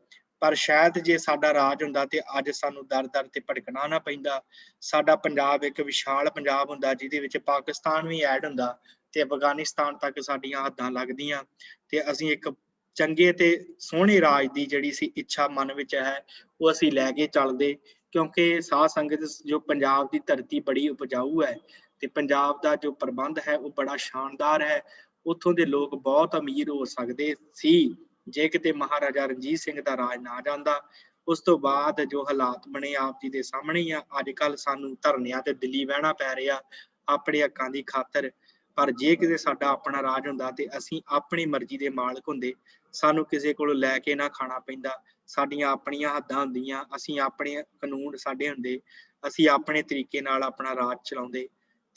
Speaker 1: ਪਰ ਸ਼ਾਇਦ ਜੇ ਸਾਡਾ ਰਾਜ ਹੁੰਦਾ ਤੇ ਅੱਜ ਸਾਨੂੰ ਦਰ-ਦਰ ਤੇ ਭਟਕਣਾ ਨਾ ਪੈਂਦਾ। ਸਾਡਾ ਪੰਜਾਬ ਇੱਕ ਵਿਸ਼ਾਲ ਪੰਜਾਬ ਹੁੰਦਾ ਜਿਹਦੇ ਵਿੱਚ ਪਾਕਿਸਤਾਨ ਵੀ ਐਡ ਹੁੰਦਾ ਤੇ ਅਫਗਾਨਿਸਤਾਨ ਤੱਕ ਸਾਡੀਆਂ ਹੱਦਾਂ ਲੱਗਦੀਆਂ ਤੇ ਅਸੀਂ ਇੱਕ ਚੰਗੇ ਤੇ ਸੋਹਣੇ ਰਾਜ ਦੀ ਜਿਹੜੀ ਸੀ ਇੱਛਾ ਮਨ ਵਿੱਚ ਹੈ ਉਹ ਅਸੀਂ ਲੈ ਕੇ ਚੱਲਦੇ। ਕਿਉਂਕਿ ਸਾਧ ਸੰਗਤ ਜੋ ਪੰਜਾਬ ਦੀ ਧਰਤੀ ਬੜੀ ਉਪਜਾਊ ਹੈ ਤੇ ਪੰਜਾਬ ਦਾ ਜੋ ਪ੍ਰਬੰਧ ਹੈ ਉਹ ਬੜਾ ਸ਼ਾਨਦਾਰ ਹੈ। ਉੱਥੋਂ ਦੇ ਲੋਕ ਬਹੁਤ ਅਮੀਰ ਹੋ ਸਕਦੇ ਸੀ ਜੇ ਕਿਤੇ ਮਹਾਰਾਜਾ ਰਣਜੀਤ ਸਿੰਘ ਦਾ ਰਾਜ ਨਾ ਜਾਂਦਾ। ਉਸ ਤੋਂ ਬਾਅਦ ਜੋ ਹਾਲਾਤ ਬਣੇ ਆਪ ਜੀ ਦੇ ਸਾਹਮਣੇ ਹੀ ਆ। ਅੱਜ ਕੱਲ੍ਹ ਸਾਨੂੰ ਧਰਨਿਆਂ ਤੇ ਦਿੱਲੀ ਬਹਿਣਾ ਪੈ ਰਿਹਾ ਆਪਣੇ ਹੱਕਾਂ ਦੀ ਖਾਤਰ। ਪਰ ਜੇ ਕਿਤੇ ਸਾਡਾ ਆਪਣਾ ਰਾਜ ਹੁੰਦਾ ਤੇ ਅਸੀਂ ਆਪਣੀ ਮਰਜ਼ੀ ਦੇ ਮਾਲਕ ਹੁੰਦੇ। ਸਾਨੂੰ ਕਿਸੇ ਕੋਲੋਂ ਲੈ ਕੇ ਨਾ ਖਾਣਾ ਪੈਂਦਾ। ਸਾਡੀਆਂ ਆਪਣੀਆਂ ਹੱਦਾਂ ਹੁੰਦੀਆਂ, ਅਸੀਂ ਆਪਣੇ ਕਾਨੂੰਨ ਸਾਡੇ ਹੁੰਦੇ, ਅਸੀਂ ਆਪਣੇ ਤਰੀਕੇ ਨਾਲ ਆਪਣਾ ਰਾਜ ਚਲਾਉਂਦੇ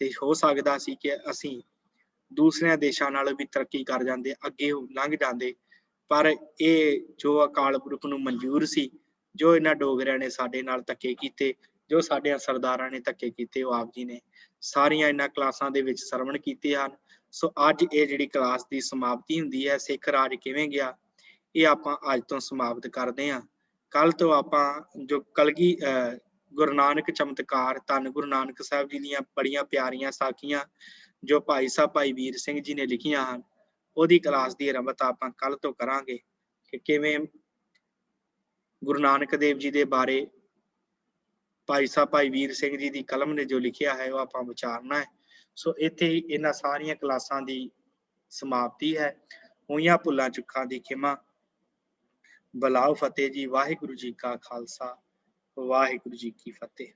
Speaker 1: ਤੇ ਹੋ ਸਕਦਾ ਸੀ ਕਿ ਅਸੀਂ ਦੂਸਰਿਆਂ ਦੇਸ਼ਾਂ ਨਾਲੋਂ ਵੀ ਤਰੱਕੀ ਕਰ ਜਾਂਦੇ, ਅੱਗੇ ਉਹ ਲੰਘ ਜਾਂਦੇ। ਪਰ ਇਹ ਜੋ ਅਕਾਲ ਪੁਰਖ ਨੂੰ ਮਨਜ਼ੂਰ ਸੀ, ਜੋ ਇਹਨਾਂ ਡੋਗਰਿਆਂ ਨੇ ਸਾਡੇ ਨਾਲ ਧੱਕੇ ਕੀਤੇ, ਜੋ ਸਾਡੇ ਸਰਦਾਰਾਂ ਨੇ ਧੱਕੇ ਕੀਤੇ, ਉਹ ਆਪ ਜੀ ਨੇ ਸਾਰੀਆਂ ਇਹਨਾਂ ਕਲਾਸਾਂ ਦੇ ਵਿੱਚ ਸਰਵਣ ਕੀਤੇ ਹਨ। ਸੋ ਅੱਜ ਇਹ ਜਿਹੜੀ ਕਲਾਸ ਦੀ ਸਮਾਪਤੀ ਹੁੰਦੀ ਹੈ, ਸਿੱਖ ਰਾਜ ਕਿਵੇਂ ਗਿਆ, ਇਹ ਆਪਾਂ ਅੱਜ ਤੋਂ ਸਮਾਪਤ ਕਰਦੇ ਹਾਂ। ਕੱਲ ਤੋਂ ਆਪਾਂ ਜੋ ਗੁਰੂ ਨਾਨਕ ਚਮਤਕਾਰ, ਧੰਨ ਗੁਰੂ ਨਾਨਕ ਸਾਹਿਬ ਜੀ ਦੀਆਂ ਬੜੀਆਂ ਪਿਆਰੀਆਂ ਸਾਖੀਆਂ ਜੋ ਭਾਈ ਸਾਹਿਬ ਭਾਈ ਵੀਰ ਸਿੰਘ ਜੀ ਨੇ ਲਿਖੀਆਂ ਹਨ, ਉਹਦੀ ਕਲਾਸ ਦੀ ਆਰੰਭਤਾ ਆਪਾਂ ਕੱਲ ਤੋਂ ਕਰਾਂਗੇ ਕਿ ਕਿਵੇਂ ਗੁਰੂ ਨਾਨਕ ਦੇਵ ਜੀ ਦੇ ਬਾਰੇ ਭਾਈ ਸਾਹਿਬ ਭਾਈ ਵੀਰ ਸਿੰਘ ਜੀ ਦੀ ਕਲਮ ਨੇ ਜੋ ਲਿਖਿਆ ਹੈ, ਉਹ ਆਪਾਂ ਵਿਚਾਰਨਾ ਹੈ। ਸੋ ਇੱਥੇ ਹੀ ਇਹਨਾਂ ਸਾਰੀਆਂ ਕਲਾਸਾਂ ਦੀ ਸਮਾਪਤੀ ਹੈ। ਹੋਈਆਂ ਭੁੱਲਾਂ ਚੁੱਕਾਂ ਦੀ ਖਿਮਾ। ਬਲਾਓ ਫਤਿਹ ਜੀ। ਵਾਹਿਗੁਰੂ ਜੀ ਕਾ ਖਾਲਸਾ, ਵਾਹਿਗੁਰੂ ਜੀ ਕੀ ਫਤਿਹ।